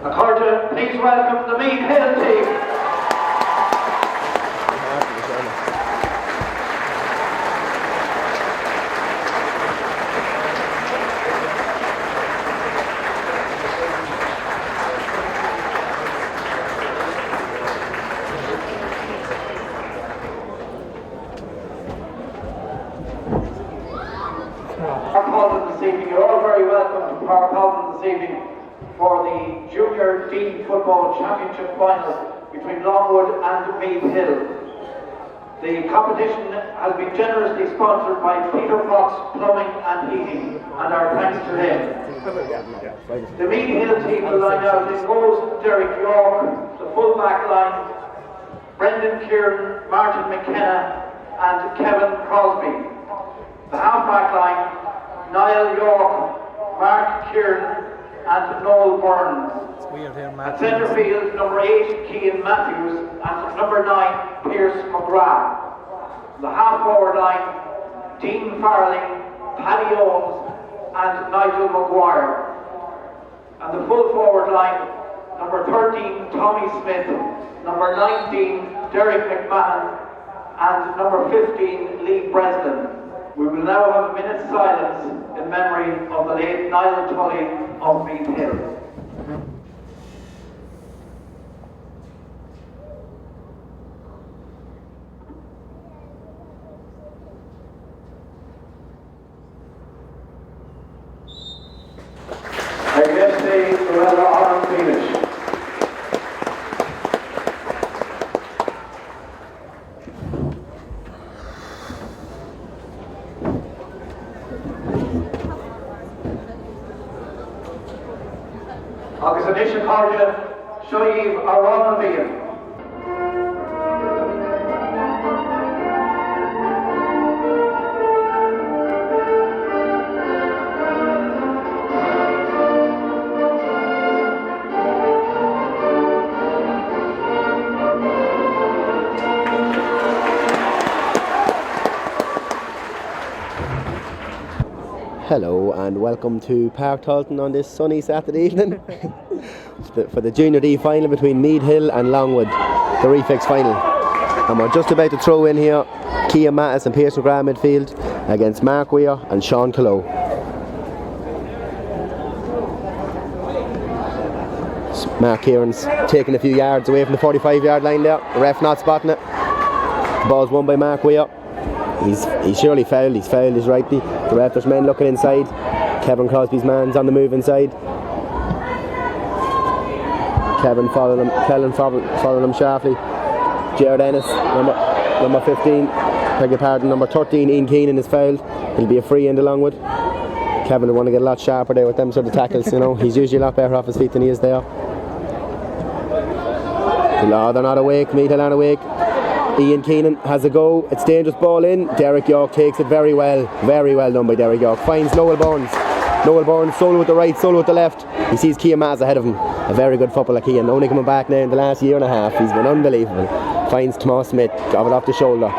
Accordia, please welcome the Meath Hill team. You're all very welcome to Park Holland this evening for the Junior Dean Football Championship final between Longwood and Meath Hill. The competition has been generously sponsored by Peter Fox Plumbing and Heating, and our thanks to him. The Meath Hill team will line out in goals: Derek York, the full back line, Brendan Kieran, Martin McKenna and Kevin Crosby. The half back line: Niall York, Mark Kieran and Noel Burns. At centre field, number 8, Cian Matthews, and number 9, Pierce McGrath. The half forward line: Dean Farley, Paddy Owens and Nigel Maguire. And the full forward line: number 13, Tommy Smith, number 19, Derek McMahon and number 15, Lee Breslin. We will now have a minute's silence in memory of the late Niall Tully of Meath Hill. Against the Loretta Arm finish. Agus an ishe Accordia, Shoiv Aron Meath. Hello and welcome to Park Talton on this sunny Saturday evening for the Junior D final between Meath Hill and Longwood, the refix final. And we're just about to throw in here Cian Mattis and Pierce McGrath midfield against Mark Weir and Sean Colow. Mark Kieran's taking a few yards away from the 45-yard line there, the ref not spotting it. The ball's won by Mark Weir. He's surely fouled, he's rightly. The ref, there's men looking inside. Kevin Crosby's man's on the move inside. Kevin following him sharply. Jared Ennis, number 15, beg your pardon, number 13, Ian Keenan is fouled. He'll be a free in the Longwood. Kevin will want to get a lot sharper there with them sort of tackles, you know. He's usually a lot better off his feet than he is there. Oh, they're not awake, Meath Hill aren't awake. Ian Keenan has a go, it's dangerous, ball in. Derek York takes it very well done by Derek York. Finds Noel Burns, solo with the right, solo with the left. He sees Cian Mattis ahead of him. A very good footballer, Cian, only coming back now in the last year and a half. He's been unbelievable. Finds Tomas Smith, got it off the shoulder.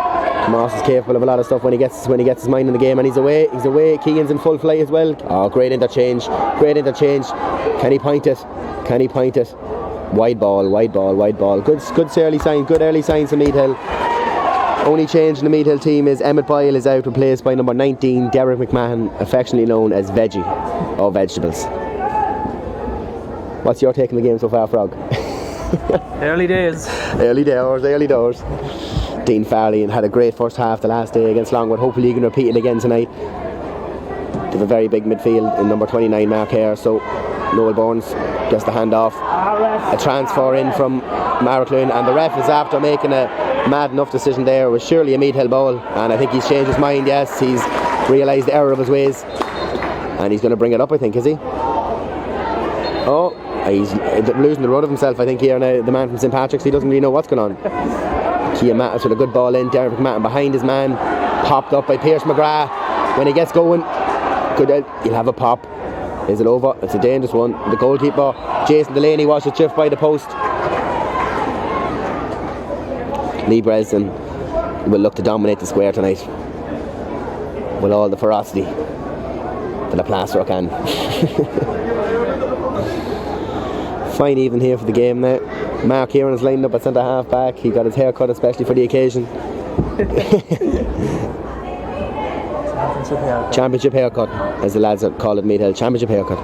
Tomas is capable of a lot of stuff when he gets his mind in the game, and he's away. Cian's in full flight as well. Oh, great interchange. Can he point it? Wide ball. Good early signs for Meath Hill. Only change in the Meath Hill team is Emmett Boyle is out, replaced by number 19, Derek McMahon, affectionately known as Veggie, or Vegetables. What's your take on the game so far, Frog? Early days. Early doors. Dean Farley had a great first half the last day against Longwood. Hopefully he can repeat it again tonight. They have a very big midfield in number 29, Mark Hare, so Noel Burns gets the hand off. A transfer in from Mariclune, and the ref is after making a mad enough decision there. It was surely a Meath Hill ball, and I think he's changed his mind. Yes, he's realised the error of his ways, and he's going to bring it up, I think, is he? Oh, he's losing the road of himself, I think, here now. The man from St Patrick's, he doesn't really know what's going on. Cian Mattis with a good ball in. Derek McMahon behind his man, popped up by Pierce McGrath. When he gets going, he'll have a pop. Is it over? It's a dangerous one. The goalkeeper, Jason Delaney, was chipped by the post. Lee Breslin will look to dominate the square tonight with all the ferocity that a plasterer can. Fine even here for the game now. Mark Kieran's lined up at centre half back. He got his hair cut especially for the occasion. Championship haircut, as the lads call it, Meath Hill. Championship haircut.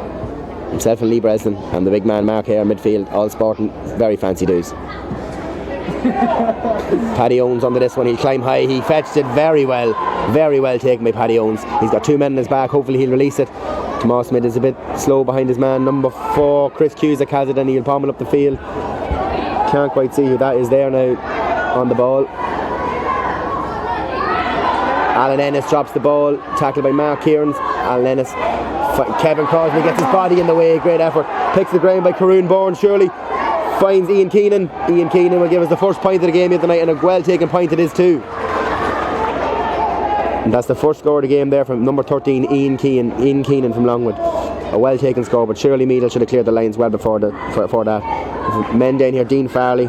Himself and Lee Breslin and the big man Mark Hare midfield, all sporting very fancy dudes. Paddy Owens under this one, he'll climb high. He fetched it very well taken by Paddy Owens. He's got 2 men in his back, hopefully he'll release it. Tomas Smith is a bit slow behind his man, number 4, Chris Cusack has it and he'll pommel up the field. Can't quite see who that is there now on the ball. Alan Ennis drops the ball, tackled by Mark Kieran's. Alan Ennis, Kevin Crosby gets his body in the way, great effort. Picks the ground by Caroon Bourne, surely. Finds Ian Keenan. Ian Keenan will give us the first point of the game here tonight, and a well taken point it is too. And that's the first score of the game there from number 13, Ian Keenan from Longwood. A well taken score, but surely Meath should have cleared the lines well before that. Men down here, Dean Farley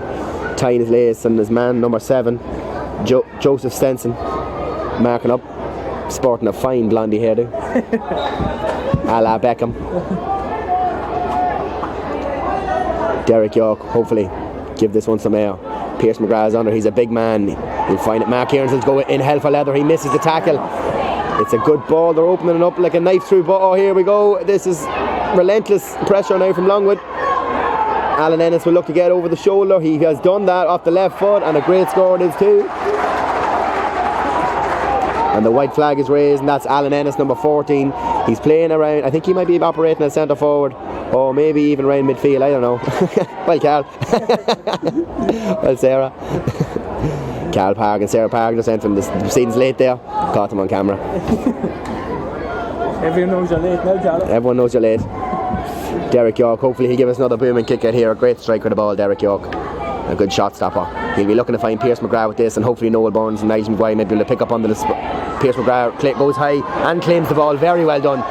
tying his lace, and his man number 7, Joseph Stenson, marking up, sporting a fine blondie hairdo. A la Beckham. Derek York, hopefully give this one some air. Pierce McGrath's under, he's a big man. He'll find it. Mark Kearns will go in hell for leather. He misses the tackle. It's a good ball. They're opening it up like a knife through. Oh, here we go. This is relentless pressure now from Longwood. Alan Ennis will look to get over the shoulder. He has done that off the left foot, and a great score it is too. And the white flag is raised, and that's Alan Ennis, number 14. He's playing around. I think he might be operating as centre forward, or maybe even around midfield. I don't know. Well, Carl. Well, Sarah. Carl Park and Sarah Park just sent him. The proceedings late there. Caught him on camera. Everyone knows you're late now, Carl. Everyone knows you're late. Derek York, hopefully he'll give us another booming kick out here. A great strike with the ball, Derek York. A good shot stopper. He'll be looking to find Pierce McGrath with this, and hopefully Noel Burns and Nigel Maguire may be able to pick up on the Pierce McGrath goes high and claims the ball. Very well done.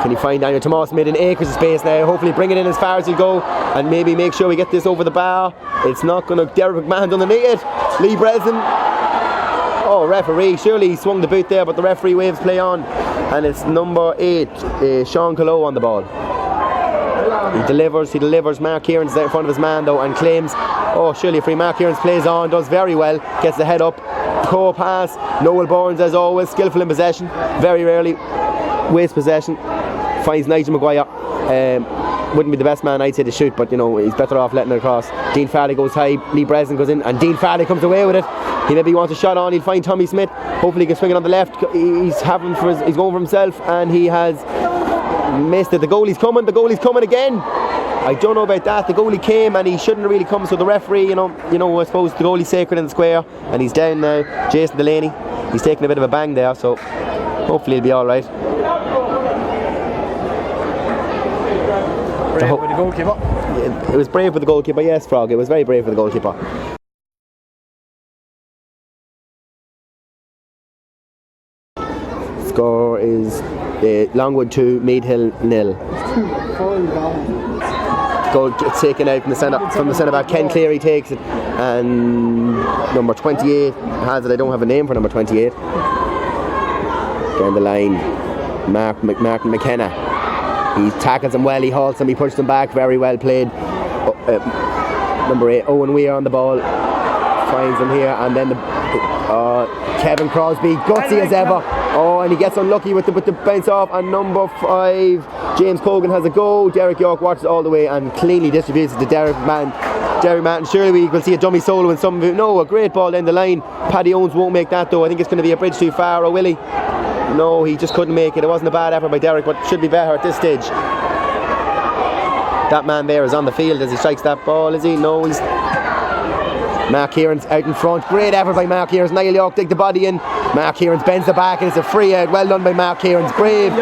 Can he find Daniel Tomas made an acres of space now? Hopefully bring it in as far as he'll go, and maybe make sure we get this over the bar. It's not going to. Derek McMahon's underneath it. Lee Breslin. Oh, referee. Surely he swung the boot there, but the referee waves play on, and it's number 8, Sean Colo on the ball. He delivers. Mark Kieran's there in front of his man though, and claims, oh, surely a free. Mark Kieran's plays on, does very well, gets the head up, core pass. Noel Burns, as always, skillful in possession, very rarely wastes possession. Finds Nigel Maguire. Wouldn't be the best man, I'd say, to shoot, but you know, he's better off letting it across. Dean Farley goes high, Lee Breslin goes in, and Dean Farley comes away with it. He maybe wants a shot on. He'll find Tommy Smith. Hopefully he can swing it on the left. He's going for himself, and he has missed it. The goalie's coming again. I don't know about that. The goalie came and he shouldn't really come, so the referee, I suppose the goalie's sacred in the square, and he's down now. Jason Delaney, he's taking a bit of a bang there, so hopefully he'll be alright. Brave with the goalkeeper. It was brave with the goalkeeper, yes, Frog. It was very brave with the goalkeeper. Score is Longwood 2, Meath Hill 0. Goal gets taken out from the centre back. Ken Cleary takes it, and number 28 has it. I don't have a name for number 28. Down the line, Mark McKenna. He tackles him well, he halts him, he pushes him back, very well played. Number 8, Owen Weir on the ball, finds him here, and then Kevin Crosby, gutsy as ever. Oh, and he gets unlucky with the bounce off, and number 5, James Cogan has a go. Derek York watches all the way and cleanly distributes it to Derek Martin. Surely we will see a dummy solo in some of it. No, a great ball down the line. Paddy Owens won't make that though. I think it's going to be a bridge too far, or will he? No, he just couldn't make it. It wasn't a bad effort by Derek, but should be better at this stage. That man there is on the field as he strikes that ball, is he? No, he's... Mark Kieran's out in front. Great effort by Mark Kieran's. Niall York dig the body in. Mark Kieran's bends the back, and it's a free out. Well done by Mark Kieran's. Brave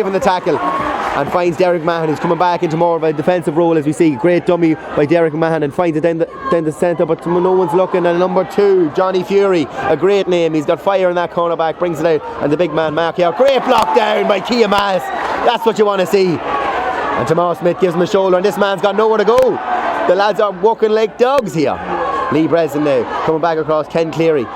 in the tackle, and finds Derek Mahan, who's coming back into more of a defensive role, as we see. Great dummy by Derek Mahan, and finds it down the centre, but no one's looking. And number 2, Johnny Fury, a great name. He's got fire in that corner back, brings it out, and the big man Mark York. Great block down by Kia Miles. That's what you want to see. And Tomas Smith gives him a shoulder, and this man's got nowhere to go. The lads are walking like dogs here. Lee Breslin now coming back across. Ken Cleary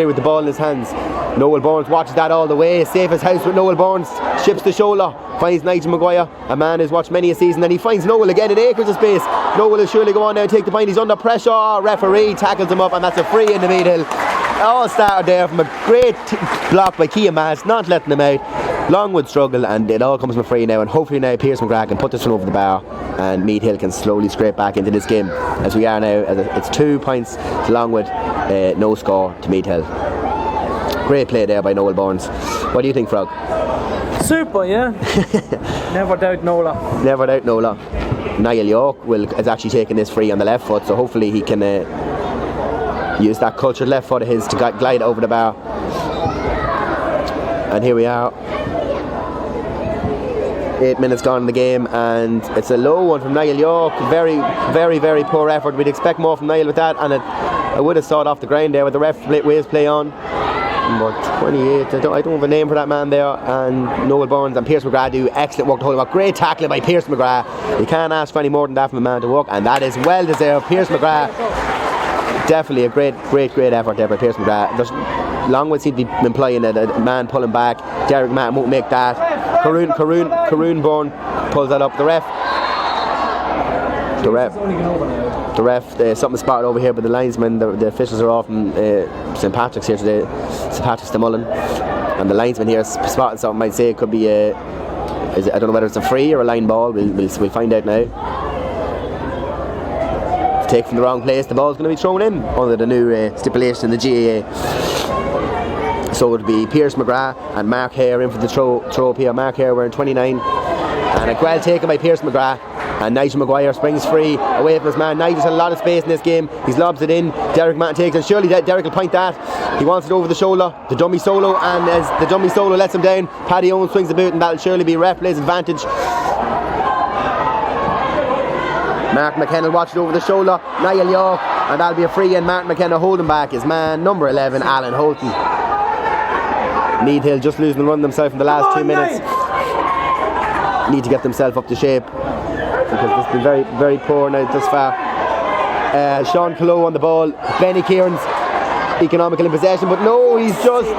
with the ball in his hands. Noel Burns watches that all the way. Safe as house with Noel Burns. Ships the shoulder. Finds Nigel Maguire. A man who's watched many a season. And he finds Noel again in acres of space. Noel will surely go on now and take the point. He's under pressure. Referee tackles him up, and that's a free in the Meath Hill. All started there from a great block by Keane Mass, not letting him out. Longwood struggle, and it all comes from a free now, and hopefully now Pierce McGrath can put this one over the bar and Meath Hill can slowly scrape back into this game as we are now. It's 2 points to Longwood, no score to Meath Hill. Great play there by Noel Burns. What do you think, Frog? Super, yeah. Never doubt Nola. Never doubt Nola. Niall York is actually taking this free on the left foot, so hopefully he can use that cultured left foot of his to glide over the bar. And here we are, 8 minutes gone in the game, and it's a low one from Niall York. Very, very, very poor effort. We'd expect more from Niall with that, and I would have saw it off the ground there with the ref waves play on. Number 28, I don't have a name for that man there, and Noel Burns and Pierce McGrath do excellent work to hold him up. Great tackling by Pierce McGrath. You can't ask for any more than that from a man to walk, and that is well deserved. Pierce McGrath, definitely a great effort there by Pierce McGrath. Longwood seem to be employing a man pulling back. Derek Matt won't make that. Karoon Bourne pulls that up. The ref, something spotted over here, but the linesmen, the officials are off from St Patrick's here today. St Patrick's the Mullen, and the linesman here spotted something. Might say it could be I don't know whether it's a free or a line ball. We'll find out now. Take from the wrong place, the ball's going to be thrown in under the new stipulation in the GAA. So it would be Pierce McGrath and Mark Hare in for the throw up here. Mark Hare wearing 29, and a well taken by Pierce McGrath, and Nigel Maguire springs free away from his man. Nigel's had a lot of space in this game. He lobs it in. Derek Mann takes it. Surely Derek will point that. He wants it over the shoulder. The dummy solo, and as the dummy solo lets him down, Paddy Owens swings the boot, and that'll surely be ref plays advantage. Mark McKenna watched it over the shoulder. Niall York, and that'll be a free, and Mark McKenna holding back his man, number 11, Alan Holton. Meath Hill just losing the run themselves in the last 2 minutes. Need to get themselves up to shape, because it's been very, very poor now thus far. Sean Clough on the ball. Benny Kieran's economical in possession, but no, he's just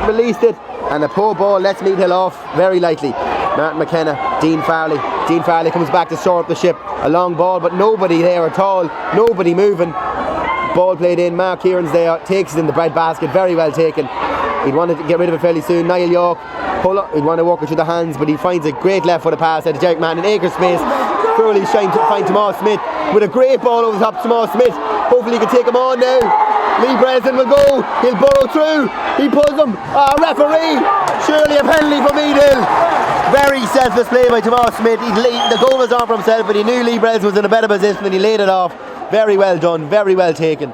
released it, and a poor ball lets Meath Hill off very lightly. Martin McKenna, Dean Farley comes back to shore up the ship. A long ball, but nobody there at all, nobody moving. Ball played in, Mark Kieran's there, takes it in the bread basket, very well taken. He'd wanted to get rid of it fairly soon. Niall York, he'd want to walk it through the hands, but he finds a great left foot pass out of Derek Mann in acre space. Thoroughly trying to find Tomas Smith with a great ball over the top of Tomas Smith. Hopefully he can take him on now. Lee Breslin will go, he'll burrow through, he pulls him. Referee, surely a penalty for Meath Hill. Very selfless play by Tomas Smith. The goal was on for himself, but he knew Lee Breslin was in a better position and he laid it off. Very well done, very well taken.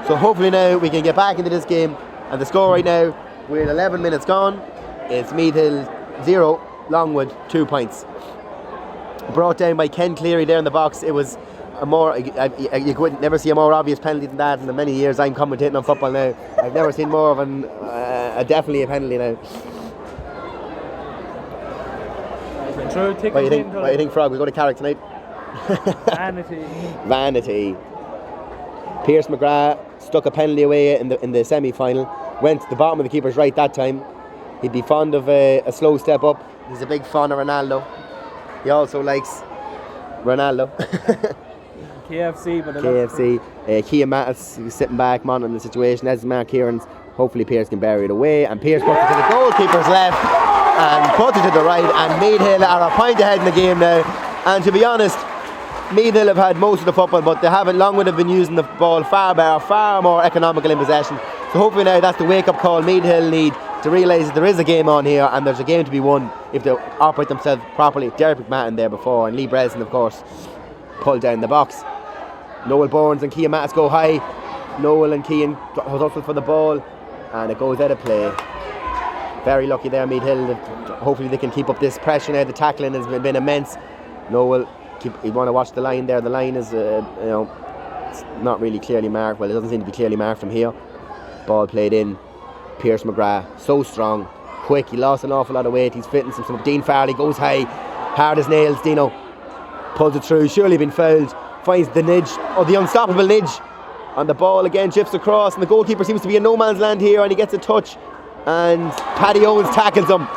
So hopefully now we can get back into this game. And the score right now, with 11 minutes gone, it's Meath Hill 0, Longwood 2 points. Brought down by Ken Cleary there in the box. It was a more, you could never see a more obvious penalty than that in the many years I'm commentating on football now. I've never seen more of definitely a penalty now. What do you think, Frog? We'll go to Carrick tonight. Vanity. Pierce McGrath stuck a penalty away in the semi-final. Went to the bottom of the keeper's right that time. He'd be fond of a slow step up. He's a big fan of Ronaldo. He also likes Ronaldo. KFC, but Keane Mattis, who's sitting back monitoring the situation. As Mark Kieran's, hopefully Pierce can bury it away, and Pierce puts it to the goalkeeper's left and puts it to the right, and Meath Hill are a point ahead in the game now. And to be honest, Meath Hill have had most of the football, but they haven't. Longwood have been using the ball far more economical in possession. So hopefully now that's the wake-up call Meath Hill need to realise that there is a game on here, and there's a game to be won if they operate themselves properly. Derek McMahon there before, and Lee Breslin, of course, pulled down the box. Noel Burns and Keane Mattis go high. Noel and Keane hustle for the ball, and it goes out of play. Very lucky there, Meath Hill. Hopefully they can keep up this pressure now. The tackling has been immense. Noel, you want to watch the line there. The line is, it's not really clearly marked. Well, it doesn't seem to be clearly marked from here. Ball played in. Pierce McGrath, so strong, quick. He lost an awful lot of weight. He's fitting some. Dean Farley goes high, hard as nails. Dino pulls it through. Surely been fouled. Finds the nidge, or the unstoppable nidge, on the ball again. Chips across, and the goalkeeper seems to be in no man's land here, and he gets a touch. and Paddy Owens tackles him.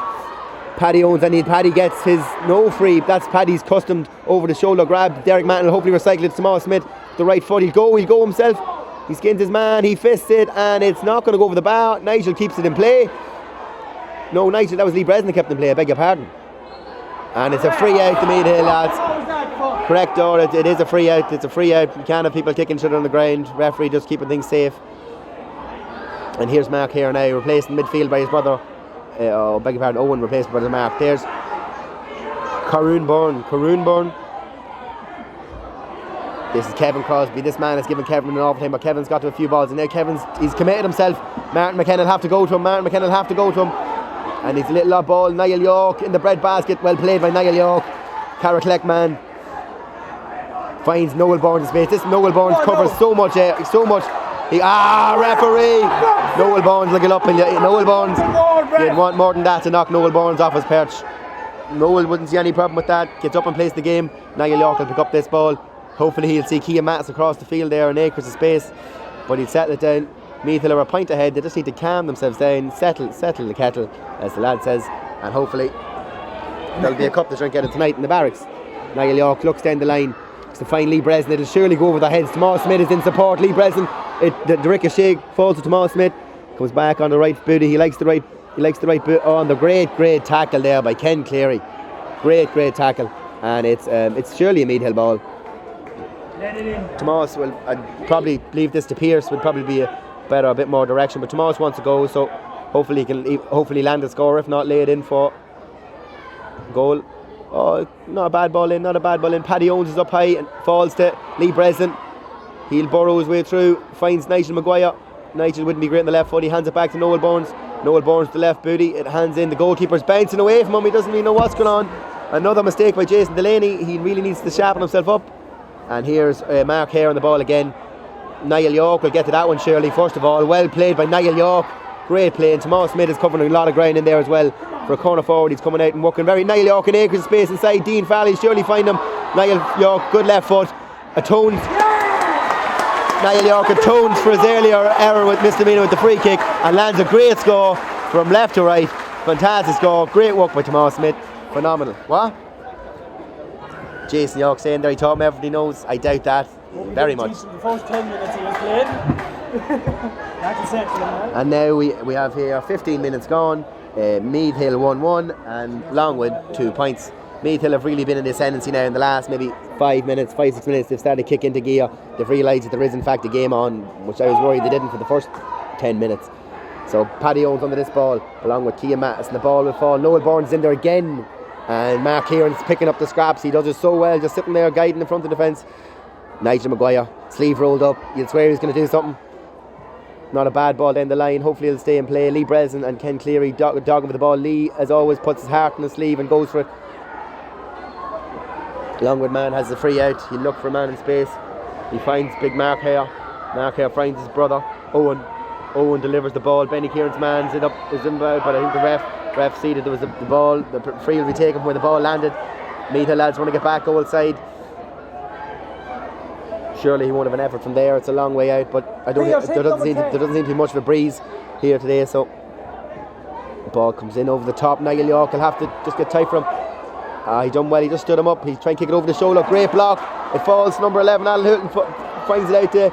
Paddy Owens, and Paddy gets his no free. That's Paddy's customed over the shoulder grab. Derek Manton will hopefully recycle it to Tomas Smith. The right foot, he'll go himself. He skins his man, he fists it, and it's not going to go over the bar. Nigel keeps it in play. No, Nigel, that was Lee Bresnan kept in play, I beg your pardon. And it's a free out to Meath Hill, lads. Correct, or it is a free out. It's a free out. You can't have people kicking shit on the ground. Referee just keeping things safe. And here's Mark here now, replacing midfield by his brother. Beg your pardon, Owen replaced by Mark. There's Caroon Byrne. This is Kevin Crosby. This man has given Kevin an overtime, but Kevin's got to a few balls, and now he's committed himself. Martin McKenna will have to go to him. And he's a little odd ball. Niall York in the bread basket. Well played by Niall York. Cara Kleckman finds Noel Burns in space. This Noel Burns covers so much. Referee! Noel Burns looking up, and Noel Burns, you'd want more than that to knock Noel Burns off his perch. Noel wouldn't see any problem with that. Gets up and plays the game. Niall York will pick up this ball. Hopefully he'll see Cian Mattis across the field there in acres of space, but he'll settle it down. Meath Hill are a point ahead. They just need to calm themselves down, settle the kettle, as the lad says, and hopefully there'll be a cup to drink out of tonight in the barracks. Niall York looks down the line to find Lee Bresnan. It'll surely go over their heads. Tomas Smith is in support. Lee Bresnan, the ricochet falls to Tomas Smith, comes back on the right booty. He likes the right boot. On the great tackle there by Ken Cleary. Great tackle, and it's surely a Meath Hill ball. Tomas will, I'd probably leave this to Pierce, would probably be a bit more direction, but Tomas wants to go, so hopefully he can land a score, if not lay it in for goal. Oh, not a bad ball in. Paddy Owens is up high and falls to Lee Bresnan. He'll burrow his way through, finds Nigel Maguire. Nigel wouldn't be great on the left foot. He hands it back to Noel Burns. Noel Burns the left booty, it hands in. The goalkeeper's bouncing away from him. He doesn't really know what's going on. Another mistake by Jason Delaney. He really needs to sharpen himself up. And here's Mark Hare on the ball again. Niall York will get to that one surely. First of all, well played by Niall York. Great play, and Tomas Smith is covering a lot of ground in there as well. For a corner forward, he's coming out and working very. Niall York in acres of space inside. Dean Farley surely find him. Niall York, good left foot, atones. Niall York atones for his earlier error with misdemeanor with the free kick and lands a great score from left to right. Fantastic score, great work by Tomas Smith. Phenomenal. What? Jason York saying there he taught him everything he knows. I doubt that very much. The first 10 minutes he was playing. And now we have here 15 minutes gone. Meath Hill 1-1 and Longwood 2 points. Meath Hill have really been in the ascendancy now in the last maybe 5 minutes, 5-6 minutes. They've started to kick into gear. They've realised that there is in fact a game on, which I was worried they didn't for the first 10 minutes. So Paddy Owens under this ball along with Cian Mattis, and the ball will fall. Noel Burns in there again, and Mark Kieran's picking up the scraps. He does it so well, just sitting there guiding in front of the defence. Nigel Maguire, sleeve rolled up. You'd swear he's going to do something. Not a bad ball down the line. Hopefully he'll stay in play. Lee Bresnan and Ken Cleary dogging for the ball. Lee, as always, puts his heart in his sleeve and goes for it. Longwood man has the free out. He'll look for a man in space. He finds big Mark Hare. Mark Hare finds his brother Owen. Owen delivers the ball. Benny Kieran's man's it up, is inbound, but I think the ref see that there was the ball. The free will be taken where the ball landed. Meath Hill lads want to get back goal side. Surely he won't have an effort from there. It's a long way out, but there doesn't seem to be much of a breeze here today. So the ball comes in over the top. Niall York will have to just get tight for him. He done well. He just stood him up. He's trying to kick it over the shoulder. Great block. It falls. Number 11, Alan Hilton finds it out there.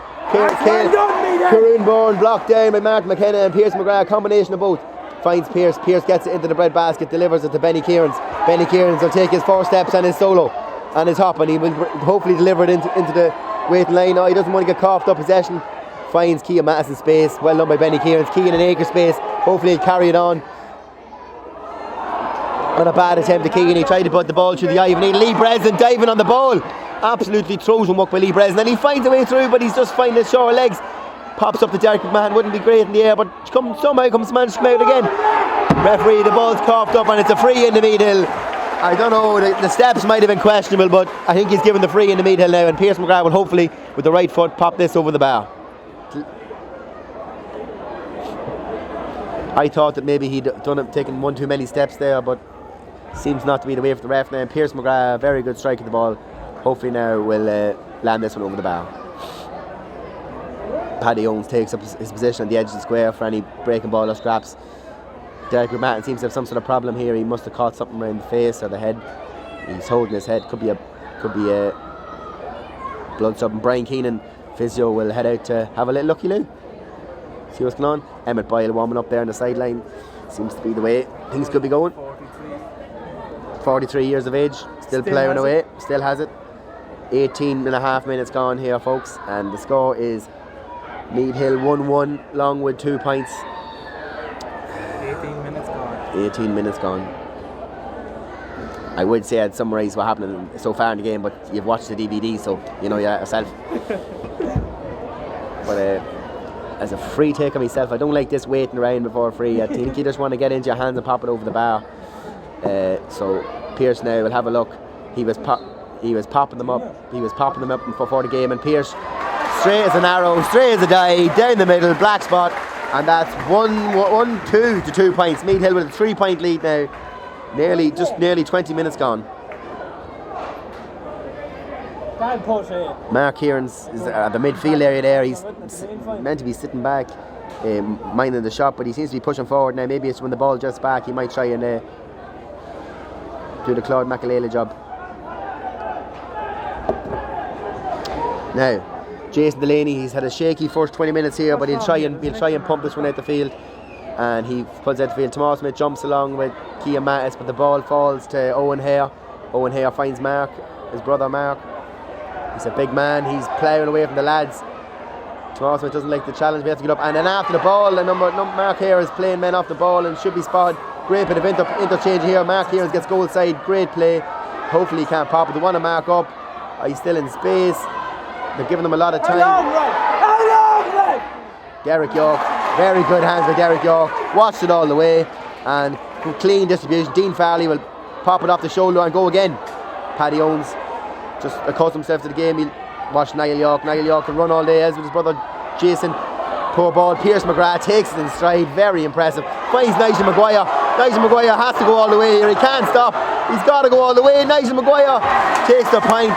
Caroon Bourne blocked down by Mark McKenna and Pierce McGrath. Combination of both. Finds Pierce. Pierce gets it into the bread basket. Delivers it to Benny Kieran's. Benny Kieran's will take his 4 steps and his solo and his hop, and he will hopefully deliver it into the waiting line. He doesn't want to get coughed up possession. Finds Cian Mattis in space. Well done by Benny Kieran's. Cian in acre space. Hopefully he'll carry it on. Not a bad attempt to Cian. He tried to put the ball through the eye of Lee Bresnan diving on the ball. Absolutely Trojan work by Lee Bresnan, and he finds a way through, but he's just finding his short legs. Pops up to Derek McMahon. Wouldn't be great in the air, but somehow comes managed to come out again. Referee, the ball's coughed up and it's a free in the Meath Hill. I don't know, the steps might have been questionable, but I think he's given the free in the Meath Hill now, and Pierce McGrath will hopefully with the right foot pop this over the bar. I thought that maybe he'd taken one too many steps there, but seems not to be the way for the ref now. And Pierce McGrath, very good strike of the ball, hopefully now will land this one over the bar. Paddy Owens takes up his position on the edge of the square for any breaking ball or scraps. Derek Martin seems to have some sort of problem here. He must have caught something around the face or the head. He's holding his head. Could be a blood stop. And Brian Keenan, physio, will head out to have a little looky-loo. See what's going on. Emmett Boyle warming up there on the sideline. Seems to be the way things could be going. 43 years of age, still ploughing away, still has it. 18 and a half minutes gone here, folks, and the score is Meath Hill 1-1, Longwood 2 points. 18 minutes gone. 18 minutes gone. I would say I'd summarise what happened so far in the game, but you've watched the DVD, so you know yourself. But as a free take on myself, I don't like this waiting around before a free. I think you just want to get into your hands and pop it over the bar. So Pearce now will have a look. He was popping them up before the game, and Pearce straight as an arrow, straight as a die, down the middle, black spot, and that's 1-2 to 2 points. Meath Hill with a 3-point lead now. Nearly 20 minutes gone. Mark Kieran's is at the midfield area there. He's meant to be sitting back, minding the shot, but he seems to be pushing forward now. Maybe it's when the ball just back, he might try and do the Claude Makalele job. Now, Jason Delaney, he's had a shaky first 20 minutes here, but he'll try and pump this one out the field, and he pulls out the field. Tomas Smith jumps along with Kean Mattis, but the ball falls to Owen Hare. Owen Hare finds Mark, his brother Mark. He's a big man, he's ploughing away from the lads. Tomas Smith doesn't like the challenge, we have to get up, and then after the ball, Mark Hare is playing men off the ball and should be spotted. Great bit of interchange here. Mark Hare gets goal side, great play. Hopefully he can't pop it. They want to mark up. He's still in space. They're giving him a lot of time. Derek York, very good hands by Derek York. Watched it all the way, and clean distribution. Dean Farley will pop it off the shoulder and go again. Paddy Owens just accustomed himself to the game. He'll watch Niall York. Niall York can run all day, as with his brother Jason. Poor ball. Pierce McGrath takes it in stride. Very impressive. Finds Nigel Maguire. Nigel Maguire has to go all the way here. He can't stop. He's got to go all the way. Nigel Maguire takes the point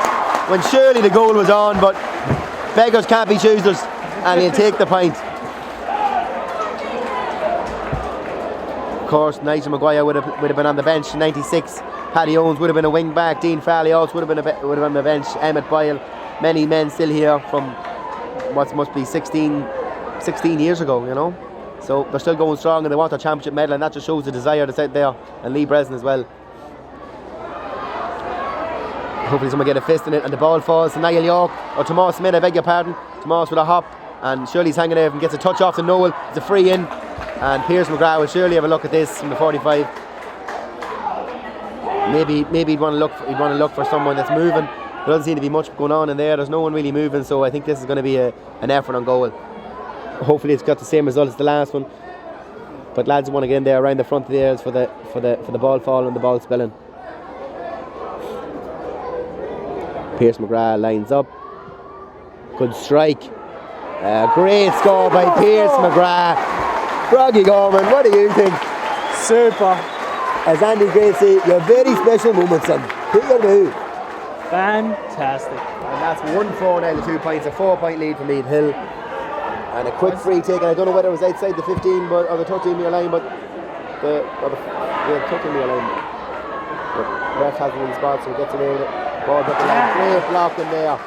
when surely the goal was on, but beggars can't be choosers, and he'll take the point. Of course, Nigel Maguire would have been on the bench in '96. Paddy Owens would have been a wing back. Dean Farley also would have been on the bench. Emmett Boyle, many men still here from what must be 16 years ago, you know. So they're still going strong, and they want their championship medal, and that just shows the desire that's out there. And Lee Breslin as well. Hopefully someone get a fist in it, and the ball falls to Niall York, or Tomas Smith, I beg your pardon. Tomas with a hop, and Shirley's hanging out and gets a touch off to Noel. It's a free in, and Pierce McGrath will surely have a look at this from the 45. Maybe he'd want to look for someone that's moving. There doesn't seem to be much going on in there. There's no one really moving, so I think this is going to be an effort on goal. Hopefully it's got the same result as the last one, but lads want to get in there around the front of the areas for the ball fall and the ball spilling. Pierce McGrath lines up. Good strike. Great score by Pierce McGrath. Froggy Gorman, what do you think? Super. As Andy Gray say, your very special moment, son. Peekaboo. Fantastic. And that's 1-4 now, the 2 points, a 4-point lead for Meath Hill. And a quick free take, and I don't know whether it was outside the 15 or the 13-metre line, but the 13-metre line. But ref hasn't in the spot, so he gets away with it. Ball hit the line, great block in there.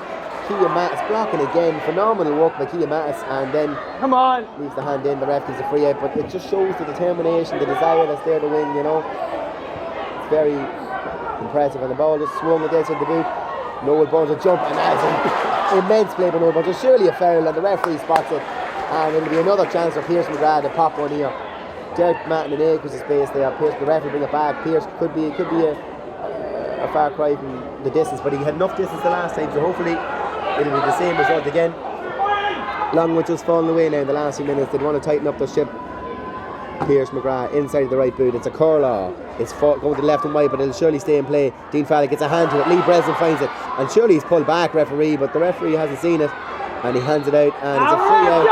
Kean Mattis blocking again, phenomenal work by Kean Mattis, and then come on, leaves the hand in, the ref gives a free out, but it just shows the determination, the desire that's there to win, you know. It's very impressive, and the ball just swung against the boot. Noel Burns a jump, and that's an immense play by Noel Burns. There's surely a foul, and the referee spots it, and it'll be another chance for Pierce McGrath to pop one here. Derek Martin and Acres is space there. Pierce, the referee bring it back. Pierce could be a far cry from the distance, but he had enough distance the last time, so hopefully it'll be the same result again. Longwood just falling away now in the last few minutes. They'd want to tighten up the ship. Pierce McGrath inside the right boot. It's a curler. It's going to the left and right, but it'll surely stay in play. Dean Farley gets a hand to it. Lee Breslin finds it, and surely he's pulled back, referee, but the referee hasn't seen it, and he hands it out, and it's a free out.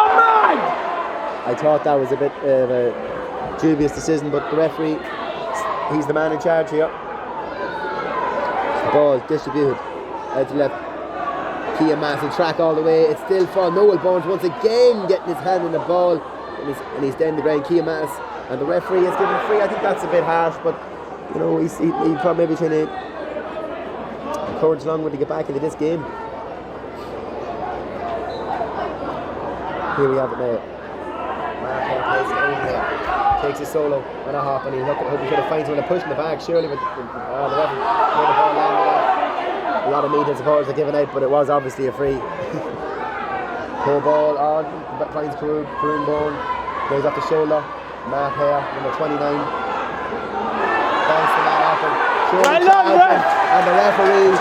I thought that was a bit of a dubious decision, but the referee, he's the man in charge here. The ball distributed out to left. Kean Mattis will track all the way. It's still for Noel Burns once again getting his hand in the ball, and he's down the ground. Kean Mattis and the referee has given free. I think that's a bit harsh, but you know, he's probably maybe trying to encourage Longwood to get back into this game. Here we have it now. Takes his solo and a hop, and he hope he could have found someone to push in the back, surely, but the referee made the ball land. A lot of Meath supporters are giving out, but it was obviously a free. Poor ball on, finds Karoon Bourne, goes off the shoulder. Matt Hare, number 29. Bounce the man off him. And the referee,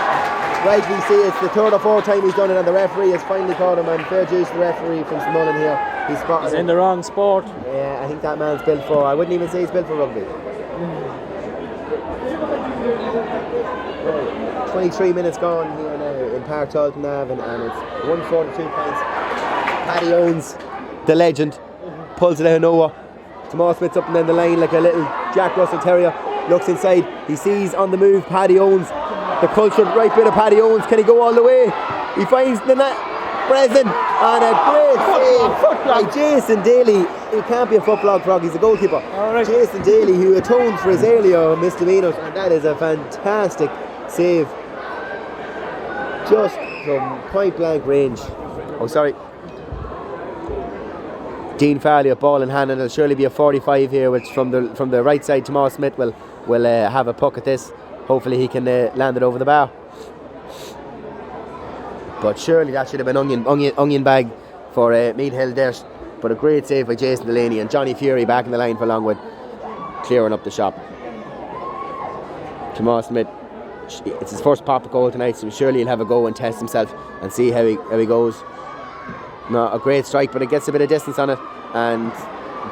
rightly see it's the third or fourth time he's done it, and the referee has finally caught him, and fair dues to the referee from Smullen here. He's in the wrong sport. Yeah, I think that man's built for, I wouldn't even say he's built for rugby. 23 minutes gone here now in Park Talton Ave, and it's 142 points. Paddy Owens, the legend, pulls it out of nowhere. Tomas Smith's up and down the line like a little Jack Russell Terrier. Looks inside, he sees on the move Paddy Owens, the cultured right bit of Paddy Owens. Can he go all the way? He finds the net. Present, and a great save by Jason Daly. He can't be a football frog, he's a goalkeeper. Right. Jason Daly, who atoned for his earlier misdemeanors, and that is a fantastic save. Just from point blank range. Oh, sorry. Dean Farley with ball in hand, and it'll surely be a 45 here, which from the right side, Tomas Smith will have a puck at this. Hopefully he can land it over the bar. But surely that should have been onion bag for Meath Hill there. But a great save by Jason Delaney, and Johnny Fury back in the line for Longwood, clearing up the shop. Tomas Smith, it's his first pop goal tonight, so surely he'll have a go and test himself and see how he goes. Not a great strike, but it gets a bit of distance on it, and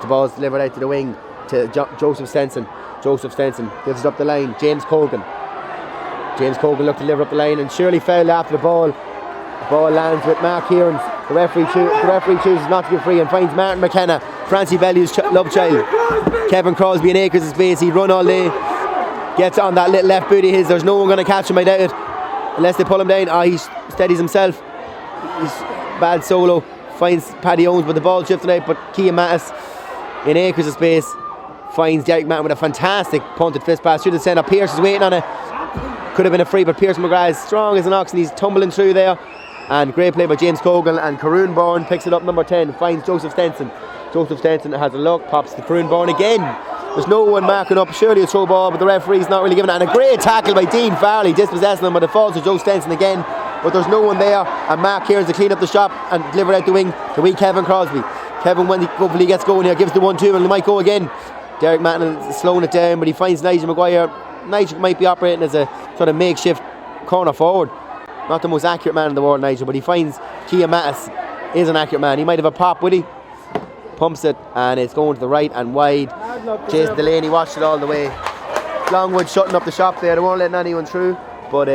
the ball's delivered out to the wing to Joseph Stenson. Joseph Stenson gives it up the line. James Cogan looked to deliver up the line, and surely fouled after the ball. The ball lands with Mark Hearns. The referee chooses not to give free and finds Martin McKenna, Francie Bellew's love child. Kevin Crosby in acres of space. He'd run all day. Gets on that little left boot of his. There's no one going to catch him, I doubt it, unless they pull him down. He steadies himself. He's bad solo. Finds Paddy Owens, but the ball shifted out. But Kean Mattis in acres of space finds Derek Mattin with a fantastic punted fist pass. Should have sent up. Pearce is waiting on it. Could have been a free, but Pearce McGrath is strong as an ox, and he's tumbling through there. And great play by James Cogan, and Karoon Bourne picks it up, number 10, finds Joseph Stenson. Joseph Stenson has a look, pops to Karoon Bourne again. There's no one marking up, surely a throw ball, but the referee's not really giving it. And a great tackle by Dean Farley, dispossessing him, but it falls to Joe Stenson again. But there's no one there, and Mark Kearns to clean up the shop and deliver out the wing to wee Kevin Crosby. Kevin, when he hopefully gets going here, gives the 1-2, and he might go again. Derek Mattin is slowing it down, but he finds Nigel Maguire. Nigel might be operating as a sort of makeshift corner forward. Not the most accurate man in the world, Nigel, but he finds Kean Mattis is an accurate man. He might have a pop, would he? Pumps it, and it's going to the right and wide. Jason Delaney watched it all the way. Longwood shutting up the shop there. They weren't letting anyone through, but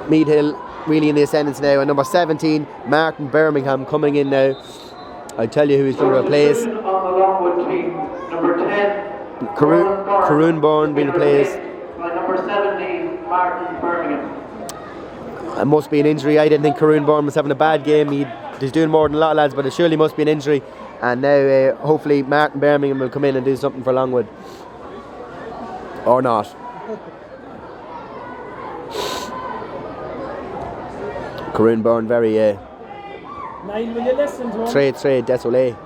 Meath Hill really in the ascendance now. And number 17, Martin Birmingham, coming in now. I'll tell you who he's going to replace. On the Longwood team, number 10, Karoon Bourne being replaced by number 17, Martin Birmingham. It must be an injury. I didn't think Karoon Bourne was having a bad game. He's doing more than a lot of lads, but it surely must be an injury. And now hopefully Martin Birmingham will come in and do something for Longwood. Or not. Karoon Bourne very Niall, will you listen to him? trade désolé.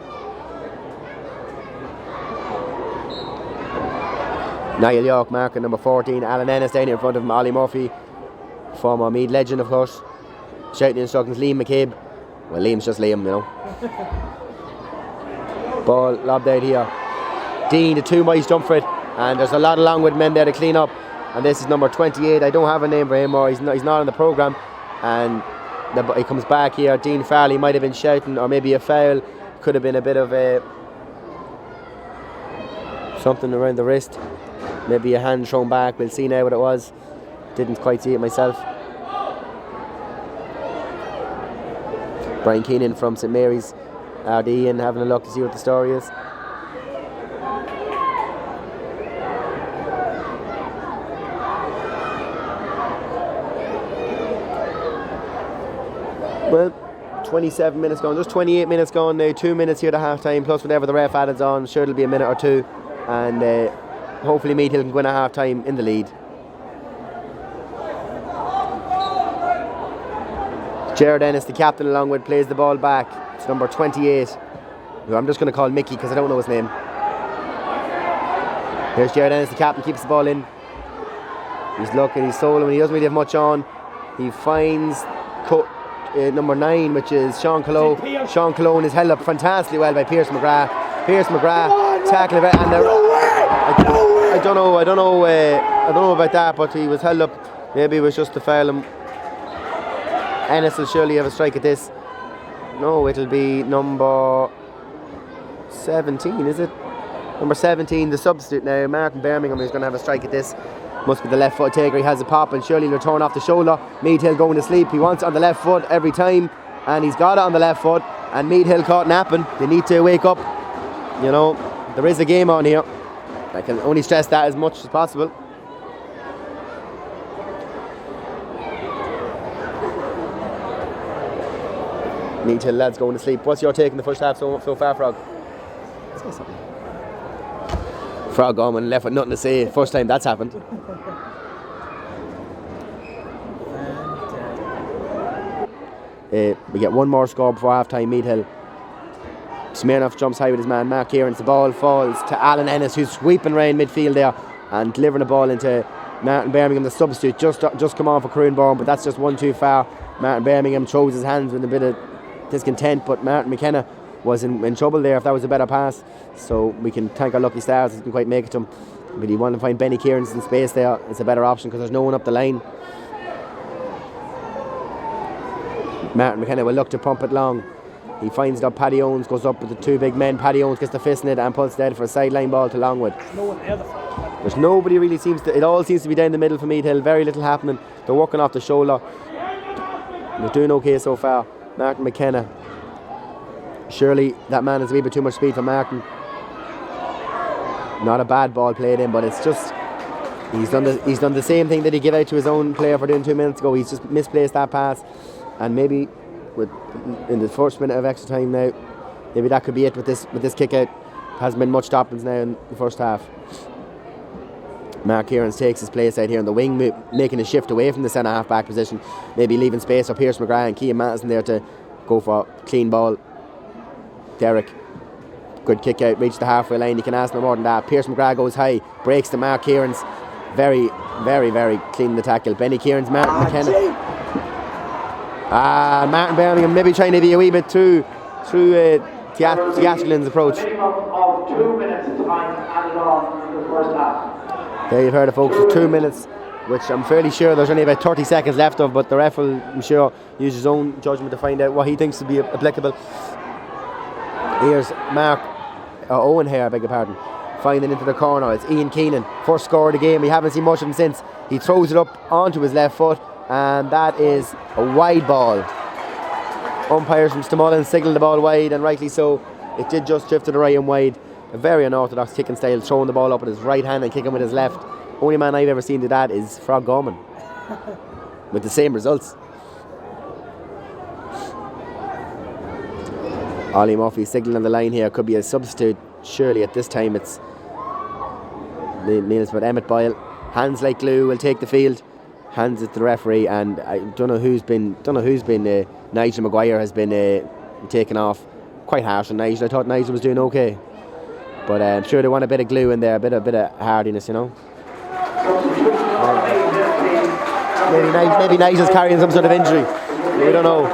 Niall York marking number 14. Alan Ennis down here in front of him. Ollie Murphy, former Meath legend, of course, shouting the instructions. Liam McCabe, well, Liam's just Liam, you know. Ball lobbed out here. Dean, the 2 mice jump for it, and there's a lot of Longwood men there to clean up. And this is number 28. I don't have a name for him, or he's not on the programme. And he comes back here. Dean Farley might have been shouting, or maybe a foul. Could have been a bit of something around the wrist. Maybe a hand thrown back. We'll see now what it was. Didn't quite see it myself. Brian Keenan from St Mary's RD and having a look to see what the story is. Well, 27 minutes gone, just 28 minutes gone now, 2 minutes here to half time, plus whatever the ref added on, sure it'll be a minute or two, and hopefully Meath Hill can win at half time in the lead. Jared Ennis, the captain of Longwood, plays the ball back. It's number 28, who I'm just going to call Mickey because I don't know his name. Here's Jared Ennis, the captain, keeps the ball in. He's looking, he's soloing, he doesn't really have much on. He finds number 9, which is Sean Cologne. Sean Cologne is held up fantastically well by Pierce McGrath. Pierce McGrath tackling it, and I don't know about that, but he was held up. Maybe it was just to foul him. Ennis will surely have a strike at this. No, it'll be number 17, is it? Number 17, the substitute now, Martin Birmingham, is going to have a strike at this. Must be the left foot taker. He has a pop, and surely he'll turn off the shoulder. Meath Hill going to sleep. He wants it on the left foot every time, and he's got it on the left foot. And Meath Hill caught napping. They need to wake up. You know, there is a game on here. I can only stress that as much as possible. Meath Hill lads going to sleep. What's your take in the first half so far, Frog? Say something. Frog going left with nothing to say. First time that's happened. We get one more score before half time. Meath Hill. Smirnoff jumps high with his man Mark Kieran's. The ball falls to Alan Ennis, who's sweeping round midfield there and delivering the ball into Martin Birmingham, the substitute. Just come on for Croonborn, but that's just one too far. Martin Birmingham throws his hands with a bit of discontent, but Martin McKenna was in trouble there if that was a better pass. So we can thank our lucky stars, he didn't quite make it to him. But you want to find Benny Kieran's in space there, it's a better option because there's no one up the line. Martin McKenna will look to pump it long. He finds it up. Paddy Owens goes up with the two big men. Paddy Owens gets the fist in it and puts dead for a sideline ball to Longwood. There's nobody really it all seems to be down the middle for Meath Hill. Very little happening. They're working off the shoulder. They're doing okay so far. Martin McKenna. Surely that man has a wee bit too much speed for Martin. Not a bad ball played in, but it's just he's done the same thing that he gave out to his own player for doing 2 minutes ago. He's just misplaced that pass, and maybe in the first minute of extra time now, maybe that could be it with this kick out. Hasn't been much stoppings now in the first half. Mark Kieran takes his place out here in the wing, making a shift away from the centre half back position, maybe leaving space for Pierce McGrath and Cian Madison there to go for a clean ball. Derek, good kick out, reached the halfway line. You can ask no more than that. Pierce McGrath goes high, breaks to Mark Kieran's. Very, very, very clean the tackle. Benny Kieran's, Martin McKenna. Martin Birmingham maybe trying to be a wee bit too theatrical in his approach. Minimum of 2 minutes time added on in the first half. There you've heard it, folks. 2 minutes, which I'm fairly sure there's only about 30 seconds left of, but the ref will, I'm sure, use his own judgment to find out what he thinks to be applicable. Here's Owen here, I beg your pardon, finding into the corner. It's Ian Keenan, first score of the game. We haven't seen much of him since. He throws it up onto his left foot, and that is a wide ball. Umpires from Stamullen signalled the ball wide, and rightly so. It did just drift to the right and wide. A very unorthodox kicking style, throwing the ball up with his right hand and kicking with his left. Only man I've ever seen do that is Frog Gorman, with the same results. Ollie Murphy signalling on the line here. Could be a substitute. Surely at this time it's but Emmett Boyle. Hands like glue, will take the field. Hands it to the referee, and I don't know who's been. Nigel Maguire has been taken off. Quite harsh on Nigel. I thought Nigel was doing okay, but I'm sure they want a bit of glue in there, a bit of hardiness, you know. Maybe Nigel's carrying some sort of injury. We don't know.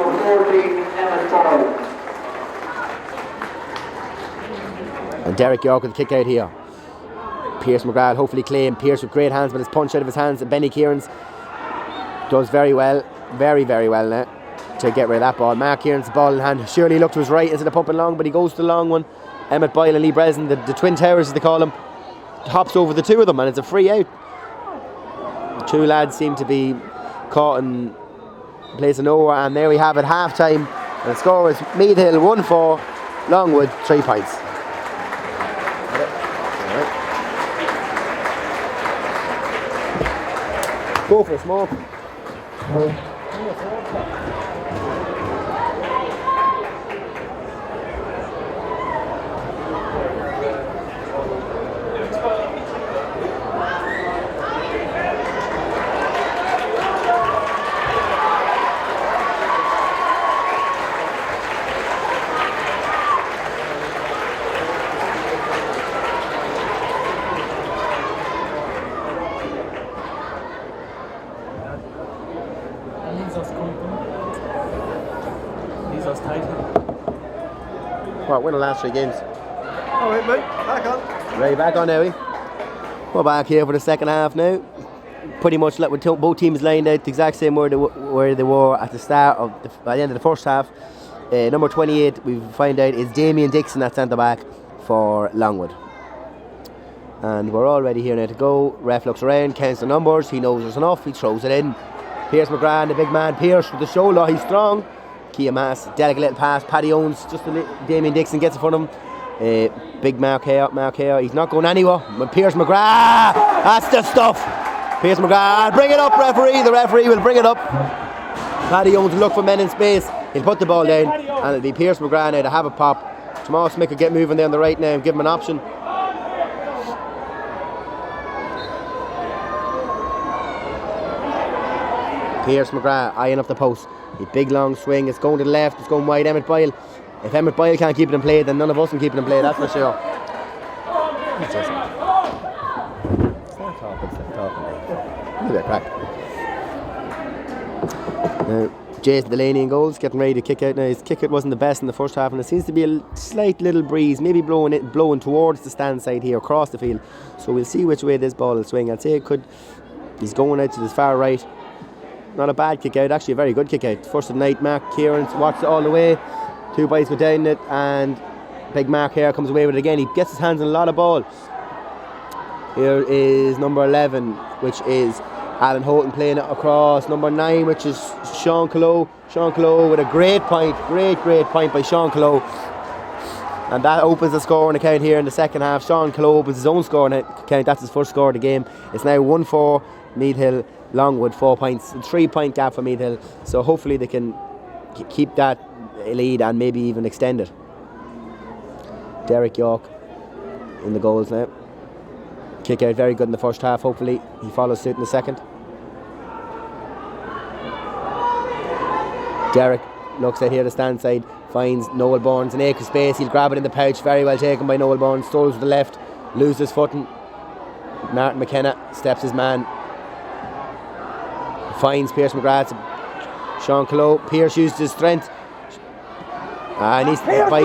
And Derek York with the kick out here. Pierce McGrath hopefully claim. Pierce with great hands, but his punch out of his hands. And Benny Kieran's does very well, very, very well now to get rid of that ball. Mark Kieran's ball in hand. Surely looked to his right instead of pumping long, but he goes to the long one. Emmett Boyle and Lee Breslin, the twin towers as they call them, hops over the two of them, and it's a free out. The two lads seem to be caught in a place of nowhere, and there we have it, half time. And the score is Meath Hill 1-4, Longwood 3 points. Go for a smoke. Jesus coming. Jesus tight. What, win the last 3 games? Alright, mate, back on. Ready, back on now, eh? We're back here for the second half now. Pretty much like with both teams lined out the exact same where they were at the start of by the end of the first half. Number 28, we find out, is Damien Dixon at centre back for Longwood. And we're all ready here now to go. Ref looks around, counts the numbers, he knows there's enough, he throws it in. Pierce McGrath, the big man, Pierce with the shoulder, he's strong. Kia Mass, delicate little pass, Paddy Owens, just Damien Dixon gets in front of him. Big mark here, he's not going anywhere. But Pierce McGrath, that's the stuff. Pierce McGrath, bring it up, referee. The referee will bring it up. Paddy Owens will look for men in space. He'll put the ball down, and it'll be Pierce McGrath now to have a pop. Jamal Smith will get moving there on the right now and give him an option. Pierce McGrath eyeing up the post. A big long swing, it's going to the left, it's going wide. Emmett Boyle. If Emmett Boyle can't keep it in play, then none of us can keep it in play, that's for sure. Start talking. Give it a crack. Now, Jason Delaney in goals, getting ready to kick out now. His kick out wasn't the best in the first half, and it seems to be a slight little breeze, maybe blowing towards the stand side here across the field. So we'll see which way this ball will swing. I'd say he's going out to the far right. Not a bad kick out, actually a very good kick out. First of the night, Mark Kieran watched it all the way. 2 boys go down it, and big Mark here comes away with it again. He gets his hands on a lot of ball. Here is number 11, which is Alan Houghton playing it across. Number 9, which is Sean Clough. Sean Clough with a great point, great point by Sean Clough. And that opens the scoring account here in the second half. Sean Clough opens his own scoring account. That's his first score of the game. It's now 1-4, Meath Hill, Longwood, 4 points. 3-point gap for Meath Hill. So hopefully they can keep that lead and maybe even extend it. Derek York in the goals now. Kick out very good in the first half. Hopefully he follows suit in the second. Derek looks out here the stand side, finds Noel Burns in acre space. He'll grab it in the pouch. Very well taken by Noel Burns. Strolls to the left, loses footing. Martin McKenna steps his man, finds Pierce McGrath. Sean Clough. Pierce used his strength. And he's by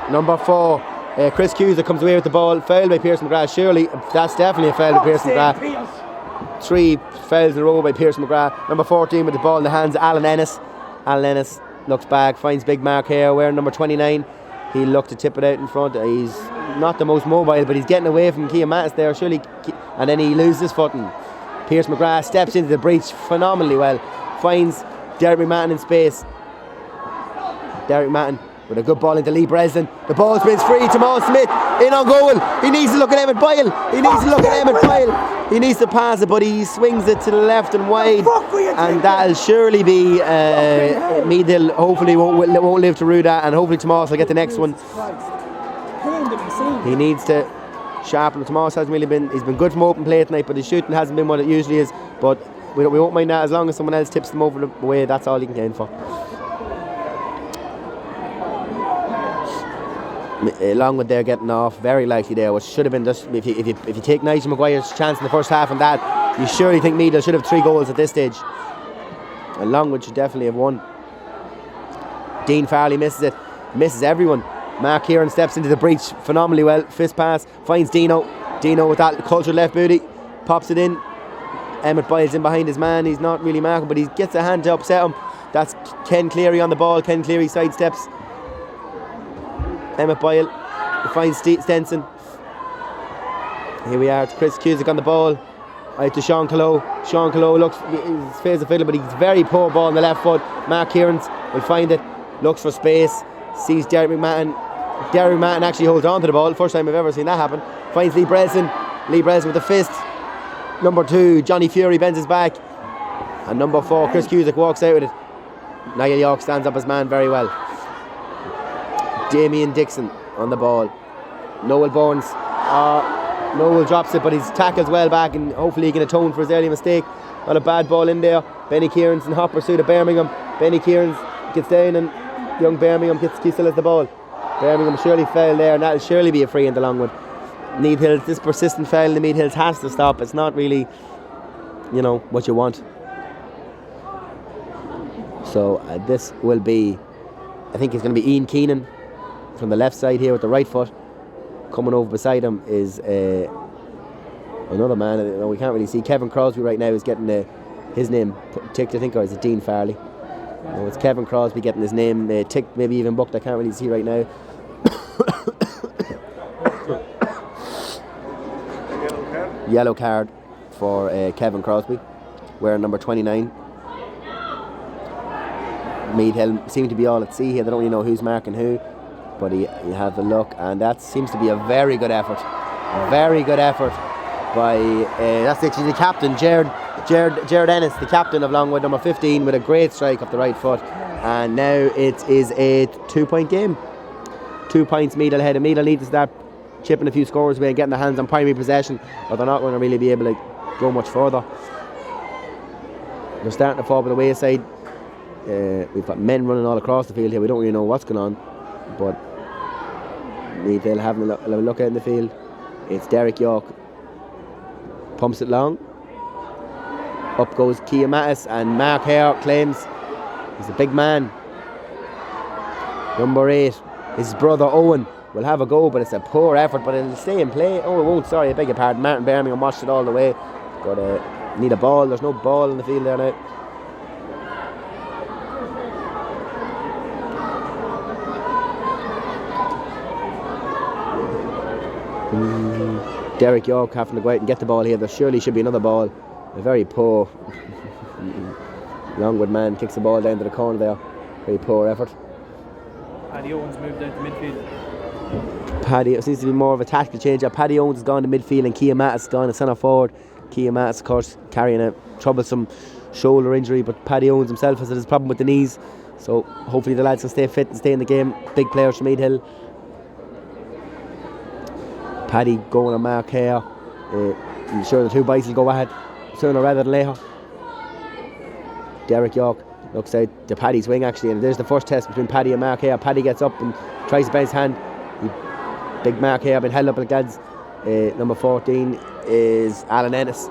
number 4. Chris Cusack comes away with the ball. Fouled by Pierce McGrath. Surely that's definitely a foul by Pierce McGrath. 3 fouls in a row by Pierce McGrath. Number 14 with the ball in the hands of Alan Ennis. Alan Ennis looks back, finds big Mark here wearing number 29. He'll look to tip it out in front. He's not the most mobile, but he's getting away from Kia Mattis there. Surely, and then he loses footing. Pierce McGrath steps into the breach phenomenally well. Finds Derek McMahon in space. Derek McMahon with a good ball into Lee Breslin. The ball spins free. Jamal Smith in on goal. He needs to look at Emmett Boyle. He needs to pass it, but he swings it to the left and wide, and that'll surely be Meath Hill. Hopefully won't live to rue that, and hopefully Tomas will get the next one. He needs to sharpen. Tomas hasn't really been. He's been good from open play tonight, but his shooting hasn't been what it usually is. But we won't mind that as long as someone else tips them over the way. That's all he can count for. Longwood there getting off very likely there, which should have been just if you take Nigel Maguire's chance in the first half and that, you surely think Meath Hill should have 3 goals at this stage, and Longwood should definitely have won. Dean Farley misses everyone. Mark Kieran steps into the breach phenomenally well. Fist pass, finds Dino with that cultured left booty, pops it in. Emmett Boyle's in behind his man. He's not really marking, but he gets a hand to upset him. That's Ken Cleary on the ball. Ken Cleary sidesteps Emmett Boyle, finds Stenson. Here we are, it's Chris Cusack on the ball. Out to Sean Clough. Sean Clough looks, his face of fiddle, but he's very poor ball on the left foot. Mark Kieran's will find it, looks for space, sees Derek McMahon. Derek McMahon actually holds on to the ball, first time I've ever seen that happen. Finds Lee Breslin with the fist. Number 2, Johnny Fury bends his back. And number 4, Chris Cusack walks out with it. Niall York stands up his man very well. Damien Dixon on the ball. Noel Burns. Noel drops it, but he's tackles well back, and hopefully he can atone for his early mistake. Not a bad ball in there. Benny Kieran's in hot pursuit of Birmingham. Benny Kieran's gets down, and young Birmingham still has the ball. Birmingham surely fell there, and that'll surely be a free in the Longwood. Meath Hills, this persistent foul in the Meath Hills has to stop. It's not really, what you want. So this will be, I think it's going to be Ian Keenan from the left side here with the right foot. Coming over beside him is another man. We can't really see. Kevin Crosby right now is getting his name ticked, I think, or is it Dean Farley? No, it's Kevin Crosby getting his name ticked, maybe even booked. I can't really see right now. Yellow card for Kevin Crosby, wearing number 29. Meath Hill seem to be all at sea here. They don't really know who's marking who, but you have a look, and that seems to be a very good effort. Very good effort by that's actually the captain, Jared Ennis, the captain of Longwood, number 15, with a great strike off the right foot. And now it is a 2-point game. 2 points Meath Hill ahead. Meath Hill need to start chipping a few scores away and getting their hands on primary possession, or they're not going to really be able to go much further. They're starting to fall by the wayside. We've got men running all across the field here. We don't really know what's going on, but Meath Hill having a look out in the field. It's Derek York. Pumps it long. Up goes Kia Mattis, and Mark Hare claims. He's a big man. Number 8, his brother Owen will have a go, but it's a poor effort, but it'll stay in play. Oh, it won't, sorry, I beg your pardon. Martin Birmingham watched it all the way. Got need a ball. There's no ball in the field there now. Derek York having to go out and get the ball here. There surely should be another ball. A very poor Longwood man kicks the ball down to the corner there. Very poor effort. Paddy Owens moved down to midfield. Paddy, it seems to be more of a tactical change. Paddy Owens has gone to midfield and Kia Mattis has gone to centre forward. Kia Mattis, of course, carrying a troublesome shoulder injury, but Paddy Owens himself has had his problem with the knees. So hopefully the lads can stay fit and stay in the game. Big players from Meath Hill. Paddy going on Mark Hare. I'm sure the two boys will go ahead sooner rather than later. Derek York looks out to Paddy's wing actually, and there's the first test between Paddy and Mark Hare. Paddy gets up and tries to bend his hand. Big Mark Hare been held up at the gads. Number 14 is Alan Ennis.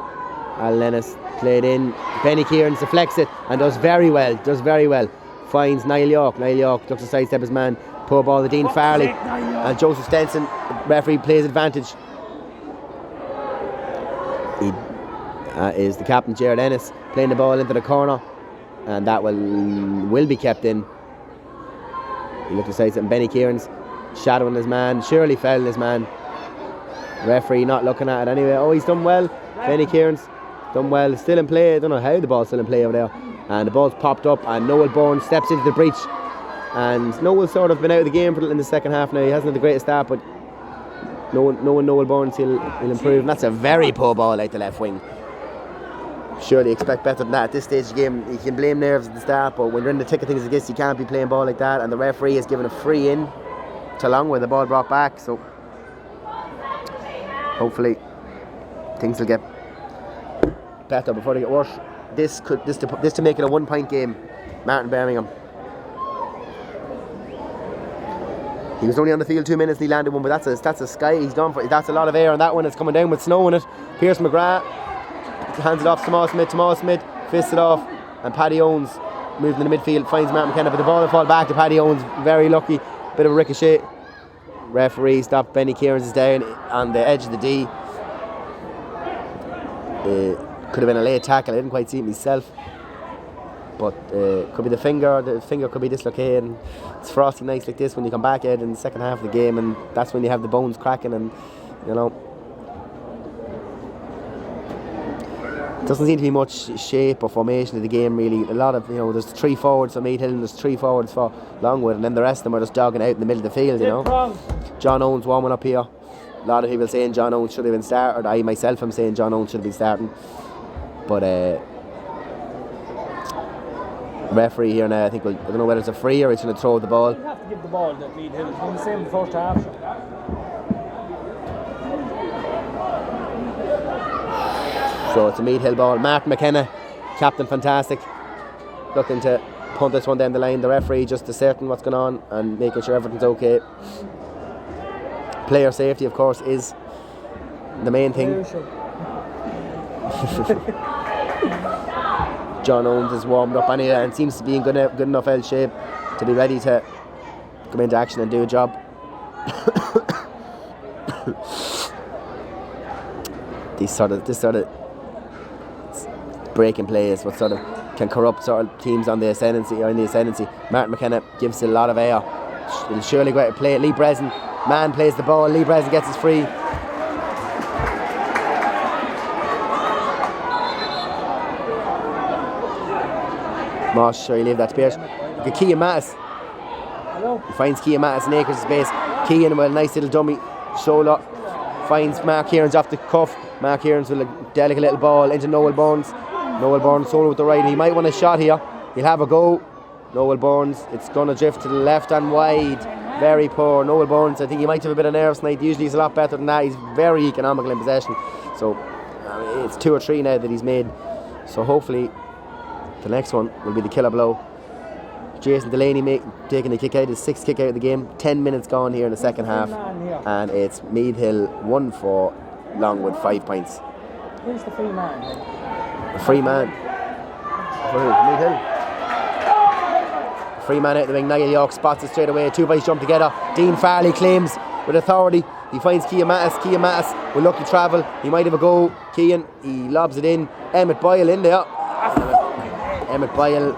Alan Ennis played in. Benny Kieran deflects it and does very well. Finds Niall York. Niall York looks to sidestep his man. Poor ball to Dean Farley. And Joseph Stenson, referee, plays advantage. He is the captain, Jared Ennis, playing the ball into the corner, and that will be kept in. He looked to sidestep, and Benny Kieran's shadowing his man, surely fouling his man. Referee not looking at it anyway. Oh, he's done well. Benny Kieran's done well. Still in play. I don't know how the ball's still in play over there. And the ball's popped up, and Noel Bourne steps into the breach. And Noel's sort of been out of the game in the second half now. He hasn't had the greatest start, but knowing Noel Bourne, he'll improve. And that's a very poor ball out the left wing. Surely expect better than that at this stage of the game. You can blame nerves at the start, but when you're in the thick of things like this, you can't be playing ball like that. And the referee has given a free in to Longwood, the ball brought back. So hopefully things will get better before they get worse. This to make it a 1-point game. Martin Birmingham. He was only on the field 2 minutes and he landed one, but that's a sky. He's gone for. That's a lot of air on that one. It's coming down with snow in it. Pierce McGrath hands it off to Tomas Smith fists it off, and Paddy Owens moving in the midfield finds Martin McKenna, but the ball will fall back to Paddy Owens. Very lucky, bit of a ricochet. Referee stopped. Benny Kieran's is down on the edge of the D. Could have been a late tackle. I didn't quite see it myself, but could be the finger. The finger could be dislocated. And it's frosty nights like this when you come back out in the second half of the game, and that's when you have the bones cracking, and you know. Doesn't seem to be much shape or formation of the game really. A lot of, there's 3 forwards for Meath Hill and there's 3 forwards for Longwood, and then the rest of them are just jogging out in the middle of the field, John Owens warming up here. A lot of people saying John Owens should have been started. I myself am saying John Owens should have been starting. But referee here now, I don't know whether it's a free or he's going to throw the ball. You have to give the ball to Meath Hill. It's been the same in the first half. So it's a Meath Hill ball. Martin McKenna, captain, fantastic, looking to punt this one down the line. The referee just ascertain what's going on and making sure everything's okay. Player safety, of course, is the main thing. John Owens is warmed up anyway and seems to be in good enough health shape to be ready to come into action and do a job. This sort of breaking play is what sort of can corrupt sort of teams on the ascendancy or in the ascendancy. Martin McKenna gives it a lot of air. It'll surely go out to play it. Lee Breslin, man plays the ball. Lee Breslin gets his free. Moss, sure you leave that to Pierce. Kean Mattis. He finds Kean Mattis in Acres' space. Kean with a nice little dummy shoulder. Finds Mark Kieran's off the cuff. Mark Kieran's with a delicate little ball into Noel Burns. Noel Burns solo with the right. He might want a shot here. He'll have a go. Noel Burns. It's going to drift to the left and wide. Very poor. Noel Burns, I think he might have a bit of nerves tonight. Usually he's a lot better than that. He's very economical in possession. So it's 2 or 3 now that he's made. So hopefully the next one will be the killer blow. Jason Delaney taking the kick out, his 6th kick out of the game. 10 minutes gone here in the second half. And it's Meath Hill 1-4, Longwood 5 points. Who's the free man? A free man. For who? Meath Hill. Free man out the wing. Niall York spots it straight away. 2 boys jump together. Dean Farley claims with authority. He finds Kean Mattis. Kean Mattis will look to travel. He might have a go. Kean, he lobs it in. Emmett Boyle in there. Emmett Boyle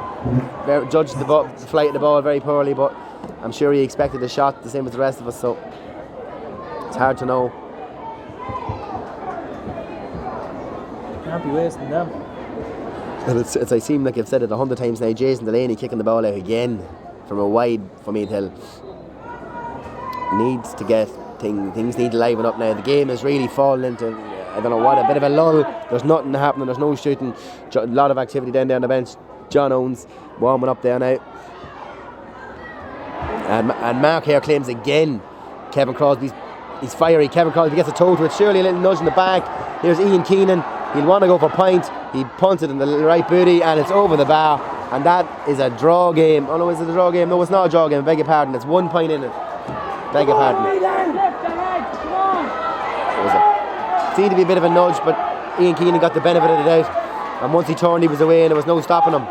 judged the flight of the ball very poorly, but I'm sure he expected a shot the same as the rest of us, so it's hard to know. Can't be wasting them. It's I seem like I've said it 100 times now. Jason Delaney kicking the ball out again from a wide for Meath Hill. Needs to get things need to liven up now. The game is really falling into I don't know what, a bit of a lull. There's nothing happening, there's no shooting. A lot of activity down there on the bench. John Owens warming up there now. And Mark here claims again. Kevin Crosby's he's fiery. Kevin Crosby gets a toe to it. Surely a little nudge in the back. Here's Ian Keenan. He'll want to go for point. He punts it in the right booty and it's over the bar. And that is a draw game. Oh no, is it a draw game? No, it's not a draw game. Beg your pardon. It's 1 point in it. Beg your pardon. Seemed to be a bit of a nudge, but Ian Keenan got the benefit of the doubt. And once he turned, he was away and there was no stopping him.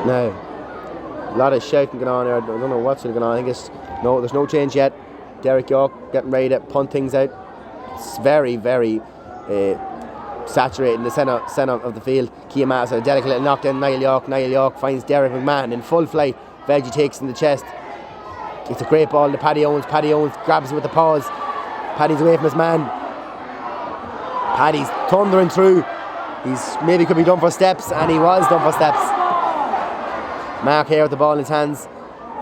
Now, a lot of shouting going on here. I don't know what's going on. I think there's no change yet. Derek York getting ready to punt things out. It's very, very saturated in the centre of the field. Kean Mattis a delicate little knock down Niall York. Niall York finds Derek McMahon in full flight. Veggie takes in the chest. It's a great ball to Paddy Owens. Paddy Owens grabs it with the paws. Paddy's away from his man. Paddy's thundering through. He's maybe could be done for steps, and he was done for steps. Mark Hare with the ball in his hands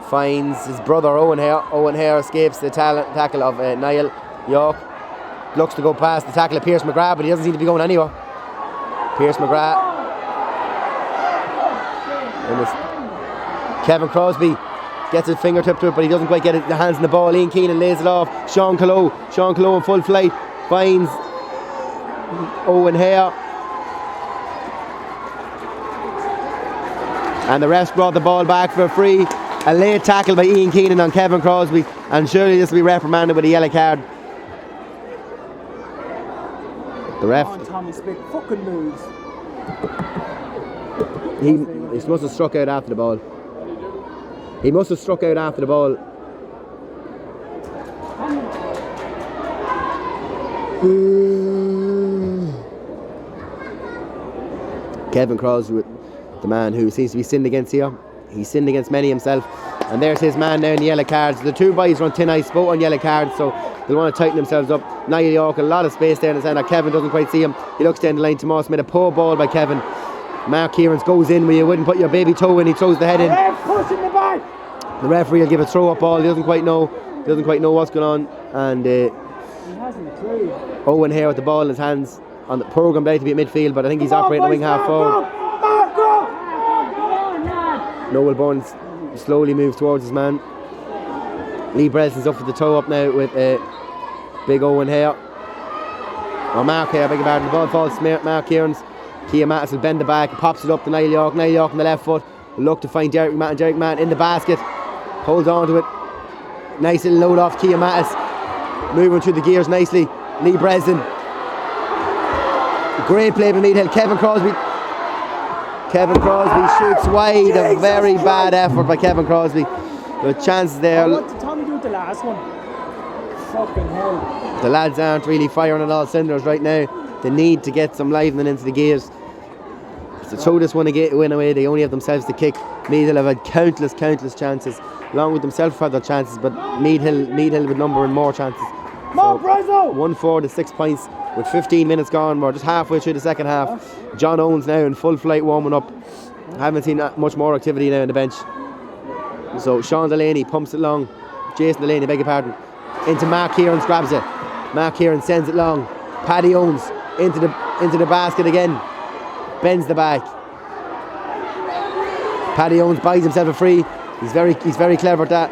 finds his brother Owen Hare. Owen Hare escapes the tackle of Niall York. Looks to go past the tackle of Pierce McGrath, but he doesn't seem to be going anywhere. Pierce McGrath. And Kevin Crosby gets his fingertip to it, but he doesn't quite get the hands in the ball. Ian Keenan lays it off. Sean Coloe in full flight finds Owen Hare. And the refs brought the ball back for a free. A late tackle by Ian Keenan on Kevin Crosby, and surely this will be reprimanded with a yellow card. The ref. Tommy Spick fucking moves. He must have struck out after the ball. He must have struck out after the ball. Kevin Crosby, the man who seems to be sinned against here. He's sinned against many himself. And there's his man now in the yellow cards. The two boys run thin ice, both on yellow cards, so they'll want to tighten themselves up. Niall York, a lot of space there in the centre. Kevin doesn't quite see him. He looks down the line to Moss. Made a poor ball by Kevin. Mark Kieran's goes in where you wouldn't put your baby toe in. He throws the head in. The referee will give a throw up ball. He doesn't quite know what's going on. And he hasn't a clue. Owen Hare with the ball in his hands on the programme to be at midfield, but I think he's operating the wing half forward. Noel Burns slowly moves towards his man. Lee Brelson's up for the toe up now with big Owen Hare. Or Mark Hare, beg your pardon. The ball falls to Mark Kieran's. Kean Mattis will bend the back, pops it up to Niall York. Niall York on the left foot will look to find Derek McMahon. Derek McMahon in the basket, holds on to it. Nice little load off Kean Mattis, moving through the gears nicely. Lee Breslin Great play by Meath Hill. Kevin Crosby shoots wide. A very bad effort by Kevin Crosby. The chances there. What did Tommy do with the last one? Fucking hell. The lads aren't really firing on all cylinders right now. They need to get some livening into the gears. To throw this one win away, they only have themselves to kick. Meath Hill have had countless chances. Along with themselves have had their chances, but Meath Hill with number and more chances. So 1-4 to 6 points with 15 minutes gone. We're just halfway through the second half. John Owens now in full flight warming up. Haven't seen much more activity now on the bench. So Sean Delaney pumps it long. Jason Delaney, beg your pardon. Into Mark Kieran's, grabs it. Mark Kieran sends it long. Paddy Owens into the basket again. Bends the back. Paddy Owens buys himself a free. He's very clever at that.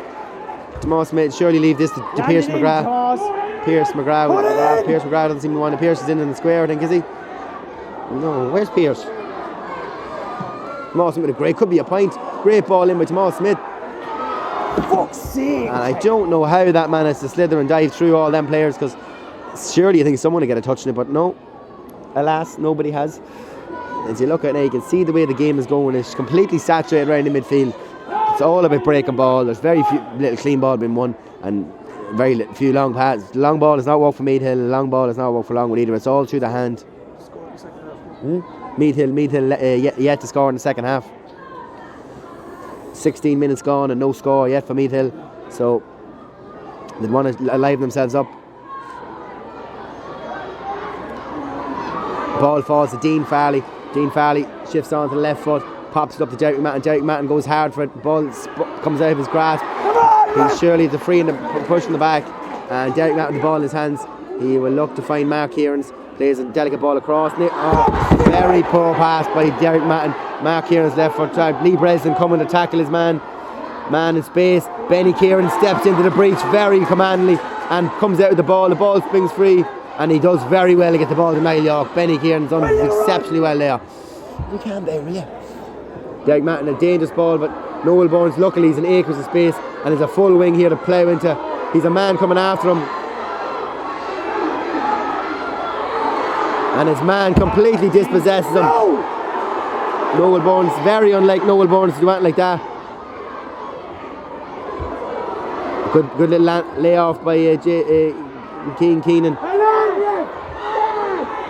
Tomas Smith surely leave this to Pierce McGrath. Pierce McGrath doesn't seem to want to. Pierce is in the square, I think, is he? No, where's Pierce? Tomas Smith with a great, could be a point. Great ball in by Tomas Smith. Fuck's sake. And I don't know how that managed to slither and dive through all them players, because surely I think someone would get a touch in it, but no. Alas, nobody has. As you look at it now, you can see the way the game is going. It's completely saturated around the midfield. It's all about breaking ball. There's very few little clean ball being won, and very few long passes. The long ball has not worked for Meath Hill. The long ball has not worked for Longwood either. It's all through the hand. Meath Hill yet to score in the second half. 16 minutes gone and no score yet for Meath Hill. So they want to liven themselves up. Ball falls to Dean Farley. Dean Farley shifts on to the left foot, pops it up to Derek Matton. Derek Matton goes hard for it. The ball comes out of his grasp. He's surely the free and the push in the back. And Derek Matton with the ball in his hands. He will look to find Mark Kieran's. Plays a delicate ball across. Very poor pass by Derek Matton. Mark Kieran's left foot. Lee Breslin coming to tackle his man. Man in space. Benny Kieran steps into the breach very commandingly and comes out with the ball. The ball springs free. And he does very well to get the ball to Niall York. Benny Kieran's done exceptionally well there. You can't there, will you? Derek Matton, a dangerous ball, but Noel Burns, luckily he's in acres of space and there's a full wing here to plough into. He's a man coming after him. And his man completely dispossesses him. Noel Burns, very unlike Noel Burns to do anything like that. Good little layoff by Keenan.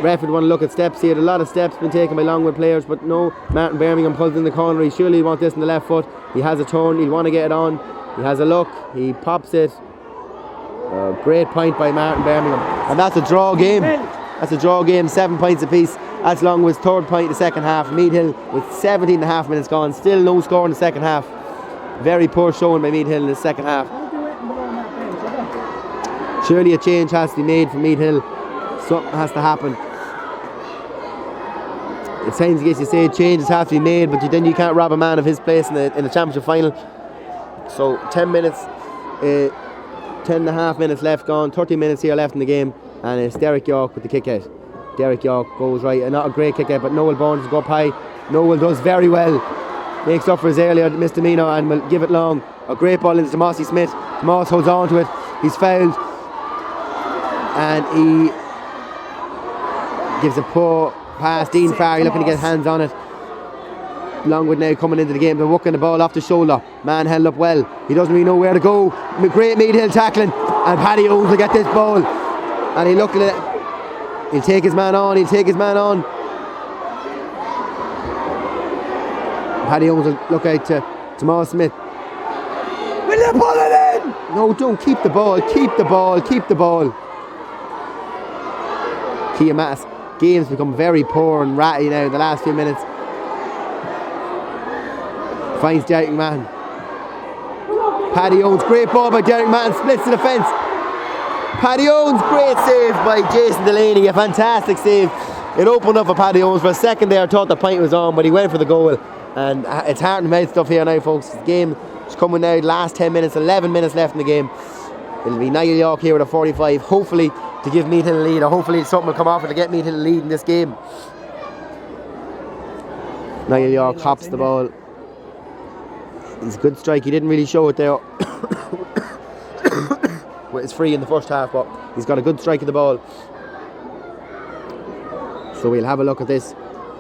Ref would want to look at steps here. A lot of steps been taken by Longwood players, but no. Martin Birmingham pulls in the corner. He surely wants this in the left foot. He has a turn. He'll want to get it on. He has a look. He pops it. Great point by Martin Birmingham. And that's a draw game. That's a draw game. 7 points apiece. That's Longwood's third point in the second half. Meath Hill with 17.5 minutes gone. Still no score in the second half. Very poor showing by Meath Hill in the second half. Surely a change has to be made for Meath Hill. Something has to happen. It sounds, I guess you say changes have to be made, but then you can't rob a man of his place in the championship final. So 10 minutes, 10.5 minutes left gone, 30 minutes here left in the game, and it's Derek York with the kick out. Derek York goes right, and not a great kick out, but Noel Burns go up high. Noel does very well, makes up for his earlier misdemeanor and will give it long. A great ball into Tomas Smith. Tomas holds on to it, he's fouled, and he gives a poor pass. Dean Farry looking to get hands on it. Longwood now coming into the game. They're working the ball off the shoulder. Man held up well. He doesn't really know where to go. Great Meath Hill tackling. And Paddy Owens will get this ball. And he looked at it. He'll take his man on. Paddy Owens will look out to Tomas Smith. Will you pull it in? No, don't. Keep the ball. Kia Mass. Game's become very poor and ratty now in the last few minutes. Finds Derek Matton. Paddy Owens, great ball by Derek Matton, splits the defence. Paddy Owens, great save by Jason Delaney, a fantastic save. It opened up for Paddy Owens. For a second there I thought the point was on, but he went for the goal. And it's heart and mouth stuff here now, folks. The game is coming now, last 10 minutes, 11 minutes left in the game. It'll be Niall York here with a 45, hopefully to give Meath Hill a lead, or hopefully something will come off it to get Meath Hill a lead in this game. Niall York hops the ball. It's a good strike, he didn't really show it there. Well, it's free in the first half, but he's got a good strike of the ball. So we'll have a look at this,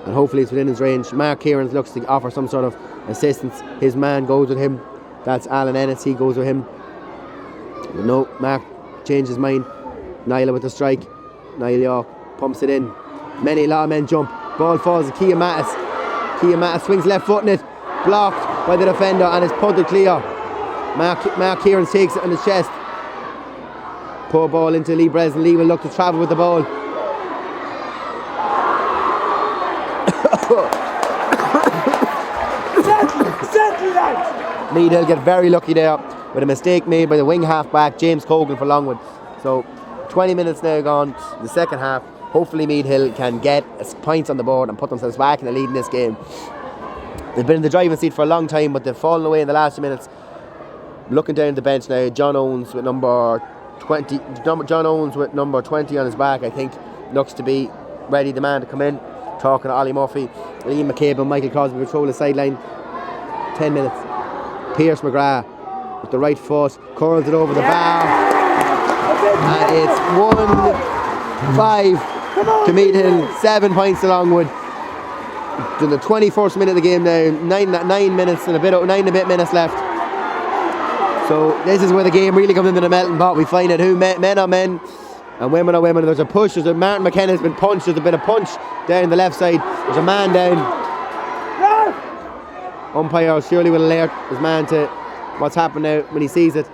and hopefully it's within his range. Mark Kieran looks to offer some sort of assistance. His man goes with him. That's Alan Ennis, he goes with him. But no, Mark changed his mind. Niall with the strike. Niall York pumps it in. A lot of men jump. Ball falls to Kean Mattis. Kean Mattis swings left foot in it. Blocked by the defender and is punted clear. Mark Kieran takes it on his chest. Poor ball into Lee Breslin. Lee will look to travel with the ball. Meath Hill get very lucky there with a mistake made by the wing half back James Cogan for Longwood. So 20 minutes now gone, the second half. Hopefully Meath Hill can get points on the board and put themselves back in the lead in this game. They've been in the driving seat for a long time, but they've fallen away in the last few minutes. Looking down the bench now, John Owens with number 20 on his back, I think, looks to be ready, the man to come in. Talking to Ollie Murphy, Liam McCabe and Michael Crosby patrol the sideline. 10 minutes. Pierce McGrath with the right foot curls it over the bar, and it's 1-5 to Meath Hill, 7 points to Longwood. To the 21st minute of the game now, 9 minutes and a bit minutes left. So this is where the game really comes into the melting pot. We find out who men are men and women are women. There's a push. Martin McKenna has been punched. There's a bit of punch down the left side. There's a man down. Umpire surely will alert his man to what's happened now when he sees it.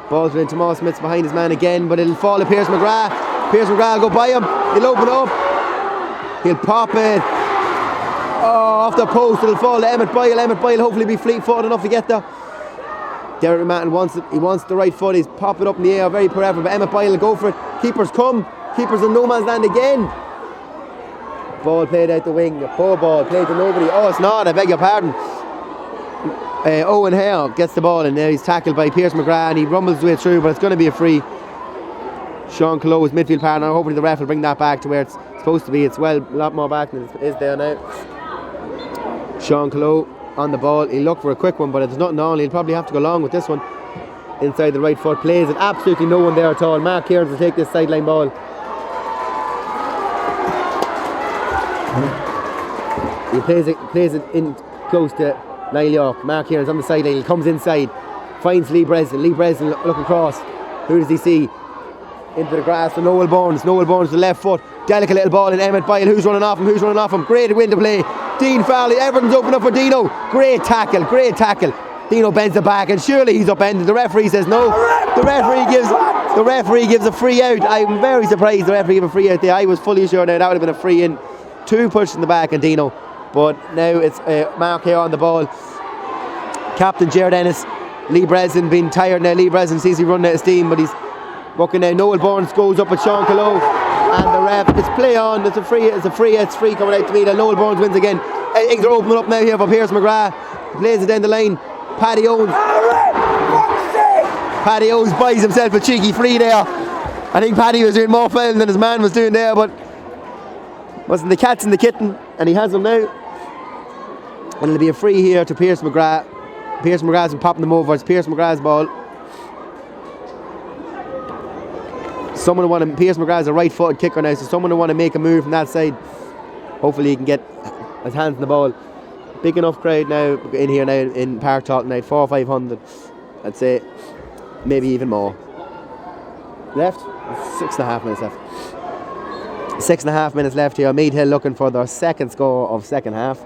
Ball's into Tomas Smith's behind his man again, but it'll fall to Pierce McGrath. Pierce McGrath will go by him. He'll open up. He'll pop it. Oh, off the post. It'll fall to Emmett Boyle. Emmett Boyle hopefully be fleet-footed enough to get there. Derek Matton wants it. He wants the right foot. He's popped it up in the air, very poor effort, but Emmett Boyle will go for it. Keepers come. Keepers in no man's land again. Ball played out the wing. A poor ball played to nobody. Oh, it's not. I beg your pardon. Owen Hare gets the ball and now he's tackled by Pierce McGrath and he rumbles his way through, but it's going to be a free. Sean Clough, his midfield partner, hopefully the ref will bring that back to where it's supposed to be. It's a lot more back than it is there now. Sean Clough on the ball. He'll look for a quick one, but there's nothing on. He'll probably have to go long with this one. Inside the right foot, plays it. Absolutely no one there at all. Mark Kearns will take this sideline ball. He plays it in close to Niall York. Mark Kearns on the sideline. He comes inside, finds Lee Breslin. Lee Breslin looking across. Who does he see? Into the grass for Noel Burns. Noel Burns, the left foot. Delicate little ball in Emmett Boyle. Who's running off him? Great win to play. Dean Farley. Everything's open up for Dino. Great tackle. Dino bends the back and surely he's upended. The referee says no. The referee gives a free out. I'm very surprised the referee gave a free out there. I was fully sure now that would have been a free in. 2 pushes in the back and Dino. But now it's Mark here on the ball. Captain Jared Ennis. Lee Breslin being tired now. Lee Breslin sees he running out of steam, but he's working now. Noel Burns goes up with Sean Clough. And the ref, it's play on. It's free coming out to me. Noel Burns wins again. Things are opening up now here for Pierce McGrath. Plays it down the line. Paddy Owens buys himself a cheeky free there. I think Paddy was doing more foul than his man was doing there, but wasn't the cat's in the kitten, and he has them now. And it'll be a free here to Pierce McGrath. Pierce McGrath's been popping them over. It's Pierce McGrath's ball. Pierce McGrath's a right-footed kicker now, so someone will want to make a move from that side. Hopefully he can get his hands on the ball. Big enough crowd now in here now in Park Talk tonight, 400 or 500, I'd say, maybe even more. Left? 6.5 minutes left. 6.5 minutes left here. Meath Hill looking for their second score of second half.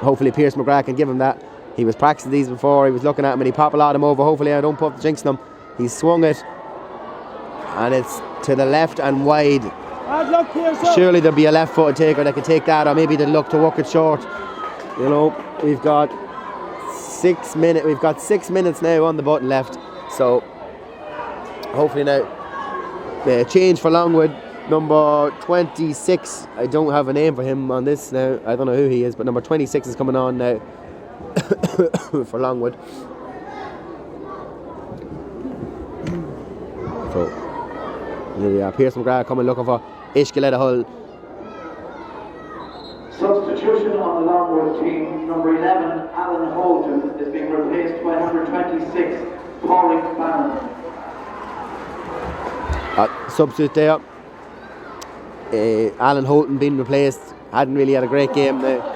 Hopefully Pierce McGrath can give him that. He was practicing these before. He was looking at him and he popped a lot of them over. Hopefully I don't put the jinx on him. He swung it and it's to the left and wide. Surely there'll be a left footed taker that can take that, or maybe they'll look to work it short. You know, we've got 6 minutes. We've got 6 minutes now on the button left. So hopefully now change for Longwood. Number 26, I don't have a name for him on this now. I don't know who he is, but number 26 is coming on now for Longwood. So here we are. Pierce McGrath coming looking for Ishkaleta Hull. Substitution on the Longwood team. Number 11, Alan Holden, is being replaced by number 26, Pauline Bannon. Substitute there Alan Houghton being replaced. Hadn't really had a great game now.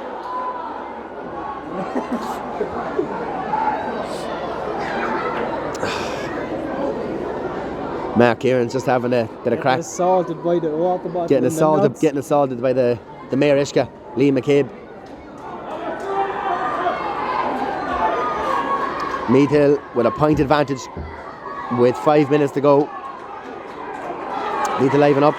Mark Kieran's just having a bit of crack. Assaulted by the water bottle. Getting assaulted by the Mayor Ishka, Lee McCabe. Meath Hill with a point advantage with 5 minutes to go. Need to liven up.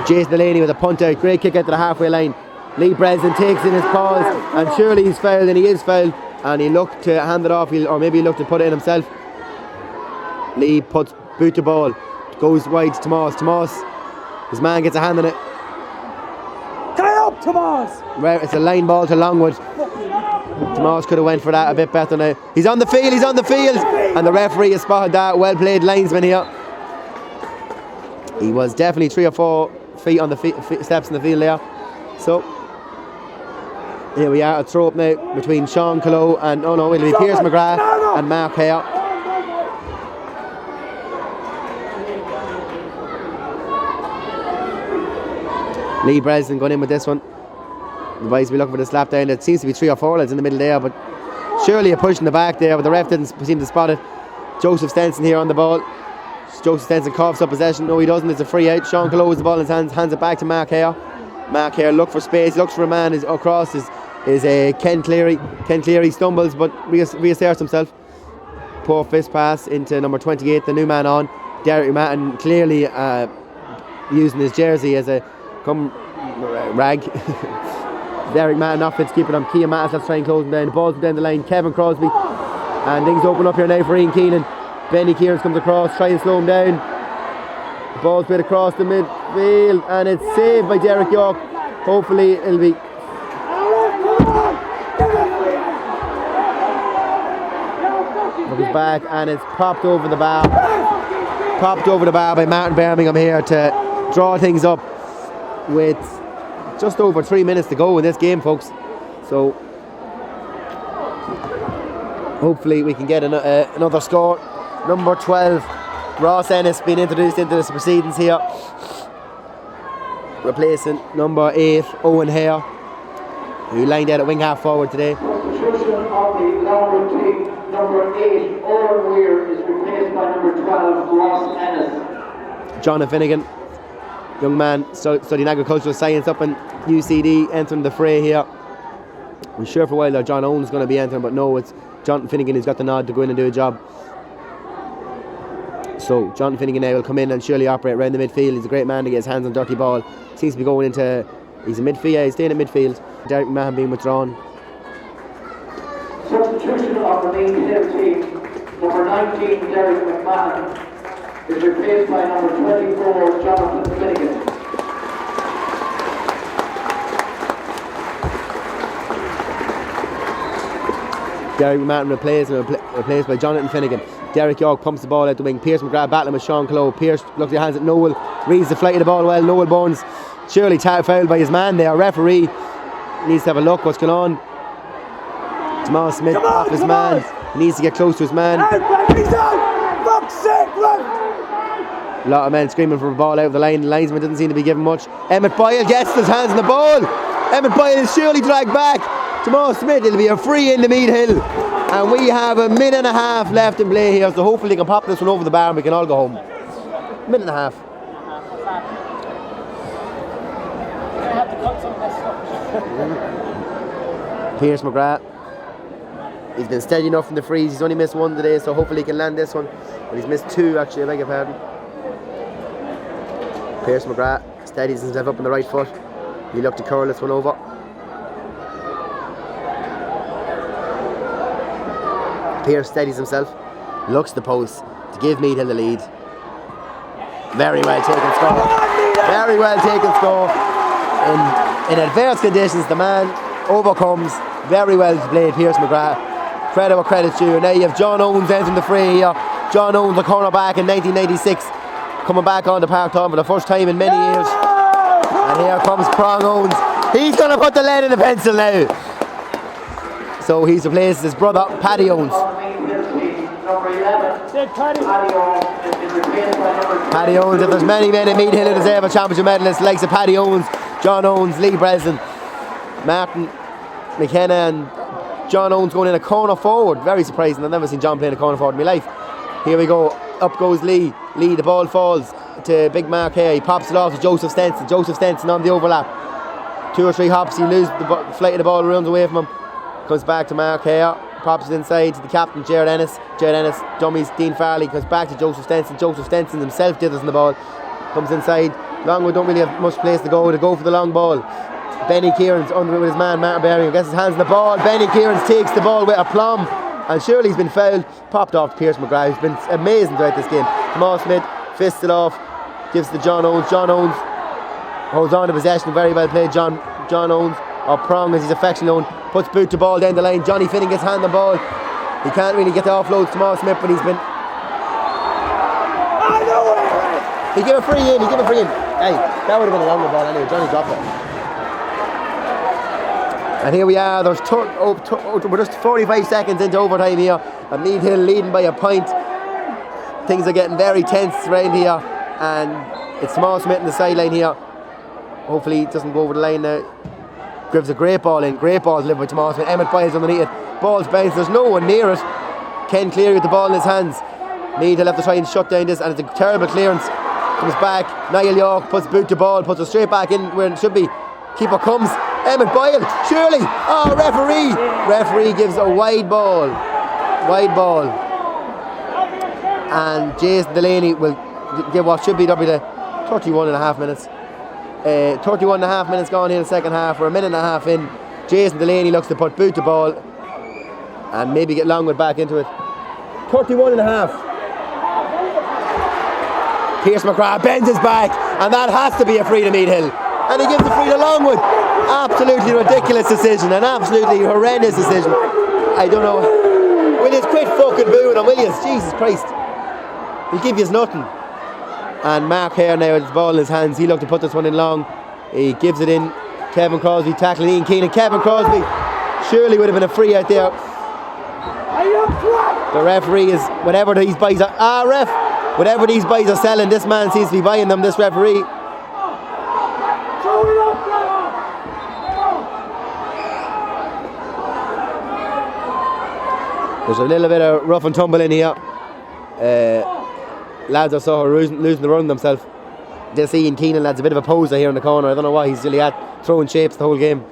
Jason Delaney with a punt out, great kick out to the halfway line. Lee Breslin takes in his paws, and surely he's fouled, and he is fouled, and he looked to hand it off, or maybe he looked to put it in himself. Lee puts boot the ball, goes wide to Tomas. His man gets a hand on it. Tie up, Tomas! Right, it's a line ball to Longwood. Tomas could have went for that a bit better now. He's on the field, and the referee has spotted that. Well played linesman here. He was definitely 3 or 4 feet on the steps in the field there. So here we are, a throw up now between Sean Colo and it'll be Piers McGrath and Mark Hare. Lee Breslin going in with this one. The boys will be looking for the slap down. It seems to be 3 or 4 lads in the middle there, but surely a push in the back there, but the ref didn't seem to spot it. Joseph Stenson here on the ball. Joseph Stenson coughs up possession. No, he doesn't. It's a free out. Sean Colo has the ball in his hands, hands it back to Mark Hare. Mark Hare looks for space, looks for a man across is Ken Cleary. Ken Cleary stumbles but reasserts himself. Poor fist pass into number 28, the new man on. Derek Martin clearly using his jersey as a rag. Derek Martin off it's keeping him. Kean Mattis, let's try and close him down. The ball's down the line. Kevin Crosby. And things open up here now for Ian Keenan. Benny Kieran comes across, try and slow him down. The ball's played across the midfield and it's saved by Derek York. Hopefully it'll be looks back and it's popped over the bar by Martin Birmingham here to draw things up with just over 3 minutes to go in this game, folks. So hopefully we can get another score. Number 12, Ross Ennis, being introduced into the proceedings here, replacing number 8, Owen Hare, who lined out at wing half forward today. Substitution of the Longwood team, number 8, Owen Weir, is replaced by number 12, Ross Ennis. John Finnegan, young man studying agricultural science up in UCD, entering the fray here. I'm sure for a while that John Owen's going to be entering, but no, it's Jonathan Finnegan who's got the nod to go in and do a job. So Jonathan Finnegan now will come in and surely operate around the midfield. He's a great man to get his hands on dirty ball. Seems to be going into, he's a midfield, he's staying at midfield. Derek McMahon being withdrawn. Substitution of the Meath Hill team, number 19, Derek McMahon, is replaced by number 24, Jonathan Finnegan. Derek McMahon replaced by Jonathan Finnegan. Derek York pumps the ball out the wing. Pierce McGrath battling with Sean Colo. Pierce looks at the hands at Noel. Reads the flight of the ball well. Noel Bones surely fouled by his man there. Referee needs to have a look what's going on. Jamal Smith off his man. He needs to get close to his man. A lot of men screaming for a ball out of the line. The linesman doesn't seem to be giving much. Emmett Boyle gets his hands on the ball. Emmett Boyle is surely dragged back. Jamal Smith, it'll be a free in the Meath Hill. And we have a minute and a half left in play here, so hopefully they can pop this one over the bar and we can all go home. Minute and a half. Pierce McGrath. He's been steady enough from the freeze. He's only missed one today, so hopefully he can land this one. But he's missed 2 actually, I beg your pardon. Pierce McGrath steadies himself up on the right foot. He looked to curl this one over. Pierce steadies himself, looks the post to give Meath Hill the lead. Very well taken score. Very well taken score. In adverse conditions, the man overcomes. Very well played, Pierce McGrath. Credit where credit's due. Now you have John Owens entering the fray here. John Owens, the cornerback in 1996, coming back on the Park Town for the first time in many years. And here comes Prong Owens. He's going to put the lead in the pencil now. So he's replaced his brother, Paddy Owens. Number 11, Paddy Owens. is retained by number Paddy Owens, if there's many men in Meath Hill who deserve a championship medalist, the likes of Paddy Owens, John Owens, Lee Breslin, Martin McKenna and John Owens going in a corner forward. Very surprising. I've never seen John playing a corner forward in my life. Here we go. Up goes Lee. Lee, the ball falls to Big Mark here. He pops it off to Joseph Stenson. Joseph Stenson on the overlap. 2 or 3 hops. He loses the flight of the ball, runs away from him. Comes back to Mark here. Pops it inside to the captain, Jared Ennis. Jared Ennis dummies Dean Farley. Comes back to Joseph Stenson. Joseph Stenson himself dithers in the ball. Comes inside. Longwood don't really have much place to go. They go for the long ball. Benny Kieran's under it with his man Martin Berry. Gets his hands on the ball. Benny Kieran's takes the ball with aplomb. And surely he's been fouled. Popped off to Pierce McGrath. He's been amazing throughout this game. Jamal Smith fists it off. Gives to John Owens. John Owens holds on to possession. Very well played, John Owens. Or Prong as he's affectionately known. Puts boot to ball down the line. Johnny Finning gets hand on the ball. He can't really get the offload to Jamal Smith, but he's been... He gave a free in. Hey, that would have been a longer ball anyway. Johnny dropped it. And here we are, we're just 45 seconds into overtime here, and Meath Hill leading by a point. Things are getting very tense around here, and it's Small Smith in the sideline here. Hopefully he doesn't go over the line now. Gives a great ball in, great ball delivered by Small Smith. Emmett Biles underneath it, ball's bounced, there's no one near it. Ken Cleary with the ball in his hands. Meath Hill have to try and shut down this, and it's a terrible clearance. Comes back, Niall York puts boot to ball, puts it straight back in where it should be. Keeper comes, Emmett Boyle, surely! Oh, referee! Referee gives a wide ball. And Jason Delaney will give what should be the 31 and a half minutes. 31 and a half minutes gone here in the second half. We're a minute and a half in. Jason Delaney looks to put boot to ball and maybe get Longwood back into it. 31 and a half. Pierce McGrath bends his back, and that has to be a free to Meath Hill. And he gives the free to Longwood. Absolutely ridiculous decision, an absolutely horrendous decision. I don't know. Will you quit fucking booing him, will you? Jesus Christ. He'll give you nothing. And Mark Hare now with his ball in his hands. He looked to put this one in long. He gives it in. Kevin Crosby tackling Ian Keenan. Kevin Crosby surely would have been a free out there. The referee is whatever these boys are. Ref! Whatever these boys are selling, this man seems to be buying them, this referee. There's a little bit of rough and tumble in here. Lads I saw are losing the run themselves. This Ian Keenan lad's a bit of a poser here in the corner. I don't know why he's really at throwing shapes the whole game.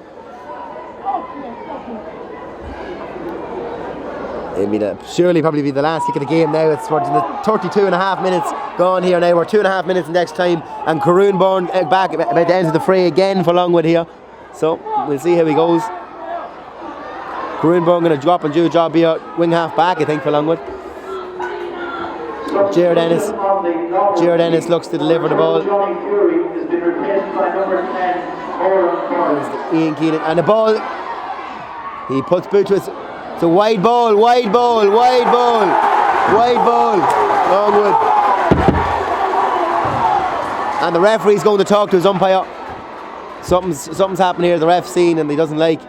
It'll surely probably be the last kick of the game now. It's 32 and a half minutes gone here now. We're 2.5 minutes in next time, and Caroonborn back about the end of the fray again for Longwood here. So we'll see how he goes. Caroonborn going to drop and do a job here, wing half back I think for Longwood. Jared Ennis looks to deliver the ball. Ian Keenan and the ball. He puts boot to it. It's a wide ball. Longwood. And the referee's going to talk to his umpire. Something's happening here. The ref's seen and he doesn't like.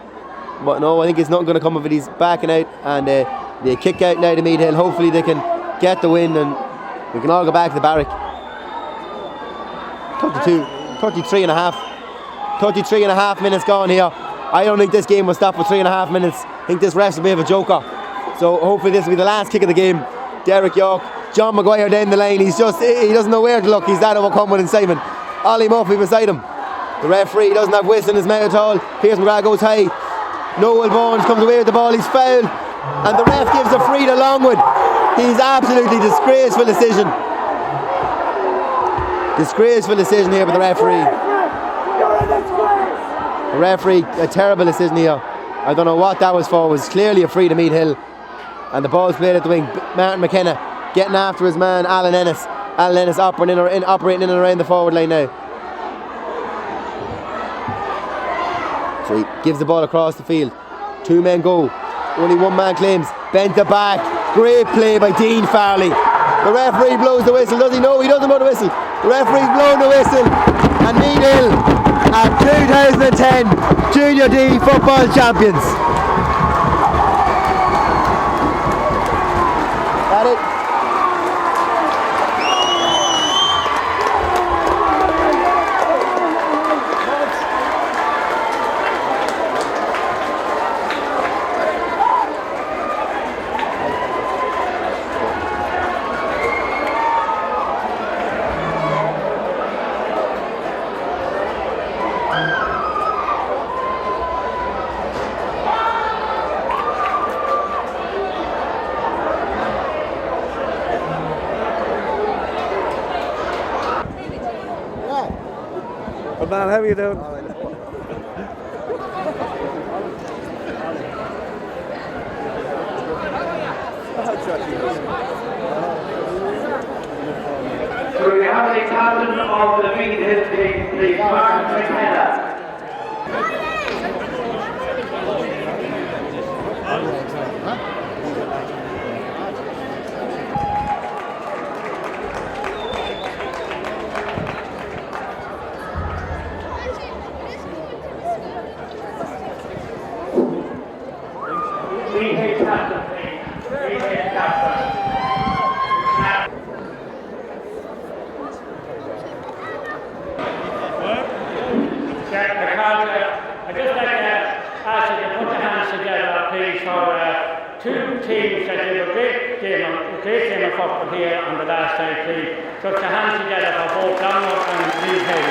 But no, I think it's not going to come of it. He's backing out and they kick out now to Meath Hill. Hopefully they can get the win and we can all go back to the barrack. 33 and a half minutes gone here. I don't think this game will stop for 3.5 minutes. I think this ref's a bit of a joker. So hopefully this will be the last kick of the game. Derek York, John Maguire down the lane. He doesn't know where to look. He's that overcome with Simon. Ollie Murphy beside him. The referee doesn't have whistle in his mouth at all. Pierce McGrath goes high. Noel Barnes comes away with the ball. He's fouled. And the ref gives a free to Longwood. He's absolutely disgraceful decision. Disgraceful decision here by the referee. The referee, a terrible decision here. I don't know what that was for. It was clearly a free to Meath Hill. And the ball's played at the wing. Martin McKenna getting after his man Alan Ennis. Alan Ennis operating in and around the forward line now. So he gives the ball across the field. 2 men go. Only 1 man claims. Bent the back. Great play by Dean Farley. The referee blows the whistle. Does he? No, he doesn't blow the whistle. The referee's blown the whistle. And Meath Hill are 2010 Junior D football champions. That it? how are you doing? So we have the captain of the Meath Hill team, please, Martin McKenna. Meath Hill captain, please. Meath Hill captain. I'd just like to ask you to put your hands together, please, for two teams that did a great game of football here on the last night, please. Put your hands together for both Longwood and Meath Hill.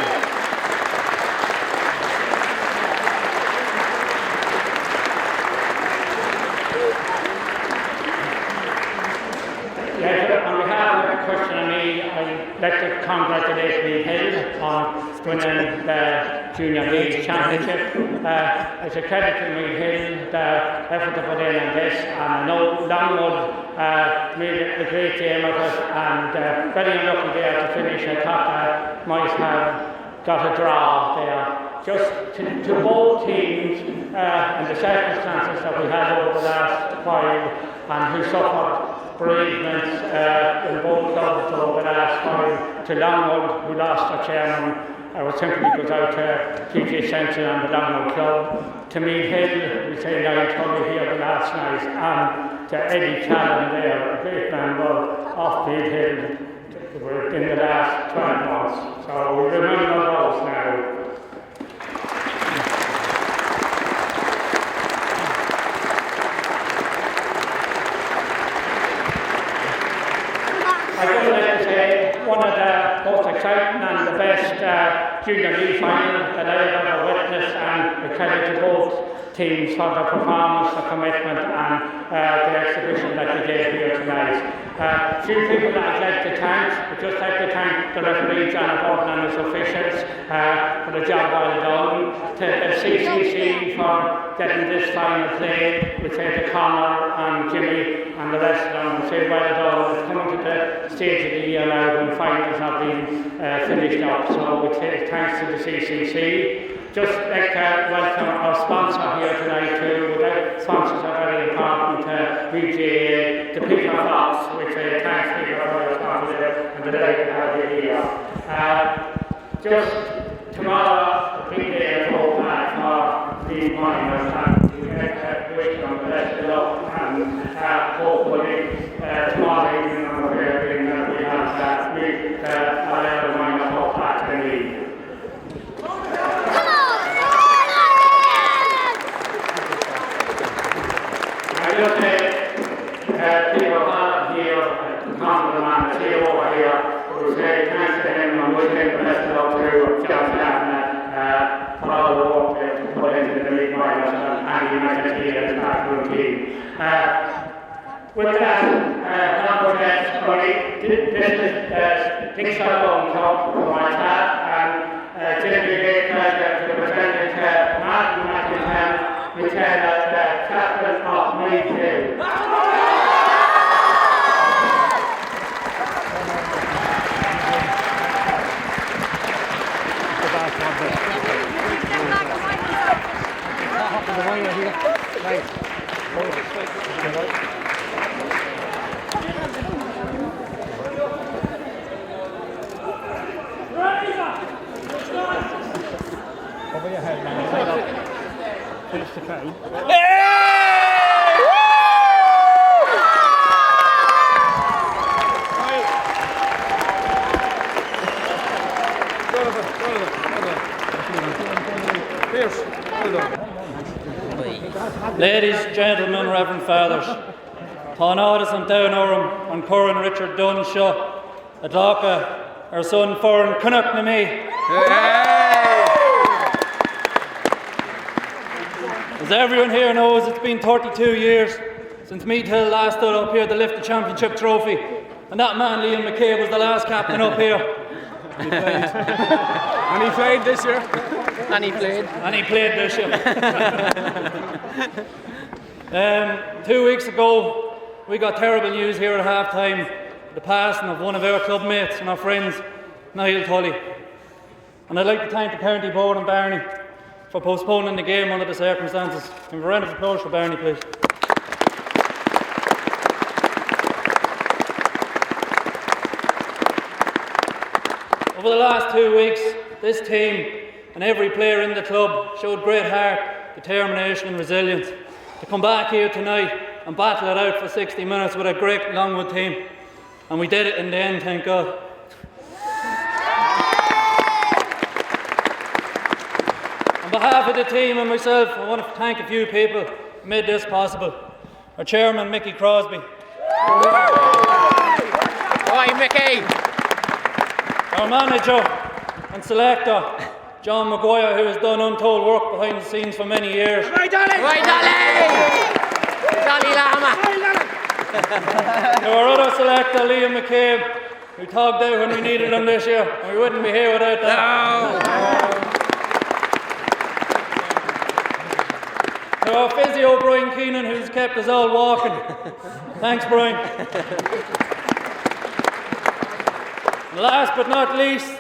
On behalf of Christian and me, I'd like to congratulate Meath Hill on winning the Junior League Championship. It's a credit to Meath Hill, the effort to put in on this, and I know Longwood made a great game of it, and very unlucky there to finish. I thought might have got a draw there. Just to both teams and the circumstances that we had over the last while, and who suffered bereavements in both clubs over the last while. To Longwood, who lost their chairman, our sympathy goes out to TJ Sensen and the Longwood club. To Meath Hill, we say now Tully here the last night, and to Eddie Callan there, a great man off Meath Hill in the last 12 months. So we remember those now. I'd just like to say one of the most exciting and the best Junior League final that I've ever witnessed, and a credit to both teams for the performance, the commitment, and the exhibition that they gave here tonight. A few people that I'd like to thank. I'd just like to thank the referee John Gordon and his officials for the job well done. To the CCC for getting this final played. We say to Connor and Jimmy and the rest of them, we say well done. It's coming to the stage of the year now when finals have been finished up. So we say thanks to the CCC. Just like to welcome our sponsor here tonight too. Without sponsors are very important to VGA, to Peter Fox, which thanks Peter for your sponsorship and the day to have you here. Just tomorrow, a big day of hope for the miners, and we wish them the best of luck, and hopefully tomorrow evening on the fair that we have meet our miners hope back in the league. I just say people are here, compliment the CEO over here, who say thanks to him and wish him the best of luck to Chelsea and for all the work they've put into the league minors and the United team and the backroom team. With that, Longwood this is Dick Sullivan Cup for my staff, and it's a great pleasure to present it to Martin McKenna, the captain of Meath Hill. Over your head, man. Finish the crowd. Ladies, gentlemen, Reverend Fathers, Tá áras an down orm an Coran Richard Dunshaw, a Dlaka, our son Foran Cunnock na me. As everyone here knows, it's been 32 years since Meath Hill last stood up here to lift the championship trophy, and that man Liam McCabe was the last captain up here. And he played this year. And he played. And he played this year. 2 weeks ago, we got terrible news here at half time. The passing of one of our club mates and our friends, Niall Tully. And I'd like to thank the County Board and Barney for postponing the game under the circumstances. Can we have a round of applause for Barney, please? Over the last 2 weeks, this team and every player in the club showed great heart, determination and resilience to come back here tonight and battle it out for 60 minutes with a great Longwood team. And we did it in the end, thank God. On behalf of the team and myself, I want to thank a few people who made this possible. Our chairman, Mickey Crosby. Oi, Mickey! Our manager and selector, John Maguire, who has done untold work behind the scenes for many years. Right, Dolly! Right, Dolly! Dolly Lama! Our other selector, Liam McCabe, who togged out when we needed him this year, and we wouldn't be here without that. To our physio, Brian Keenan, who's kept us all walking. Thanks, Brian. And last but not least,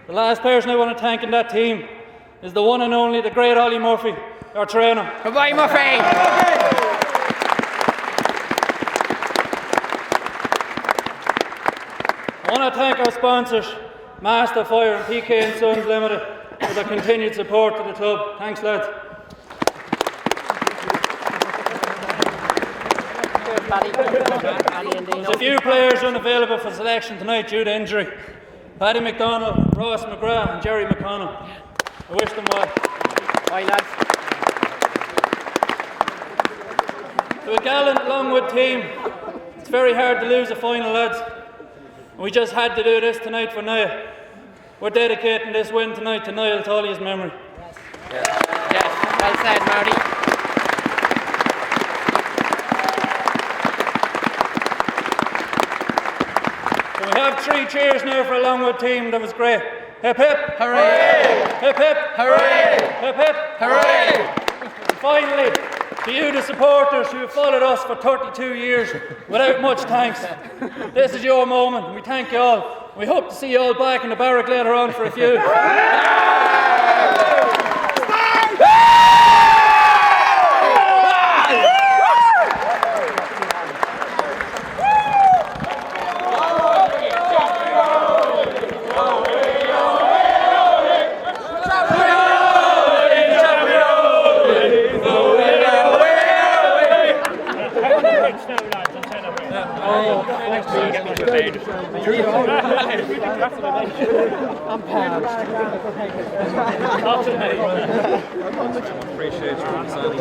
the last person I want to thank in that team is the one and only, the great Ollie Murphy, our trainer. Goodbye, Murphy! I want to thank our sponsors, Master Fire and PK & Sons Limited, for their continued support to the club. Thanks, lads. There's a few players unavailable for selection tonight due to injury. Paddy McDonald, Ross McGrath and Jerry McConnell. I wish them well. Bye, lads. To a gallant Longwood team, it's very hard to lose a final, lads. We just had to do this tonight for Niall. We're dedicating this win tonight to Niall Tully's memory. Yes, well said, Marty. So we have 3 cheers now for a Longwood team. That was great. Hip hip! Hooray! Hip hip! Hooray! Hip hip! Hooray! And finally, to you, the supporters who have followed us for 32 years without much thanks, this is your moment. We thank you all. We hope to see you all back in the barrack later on for a few. Appreciate you understanding.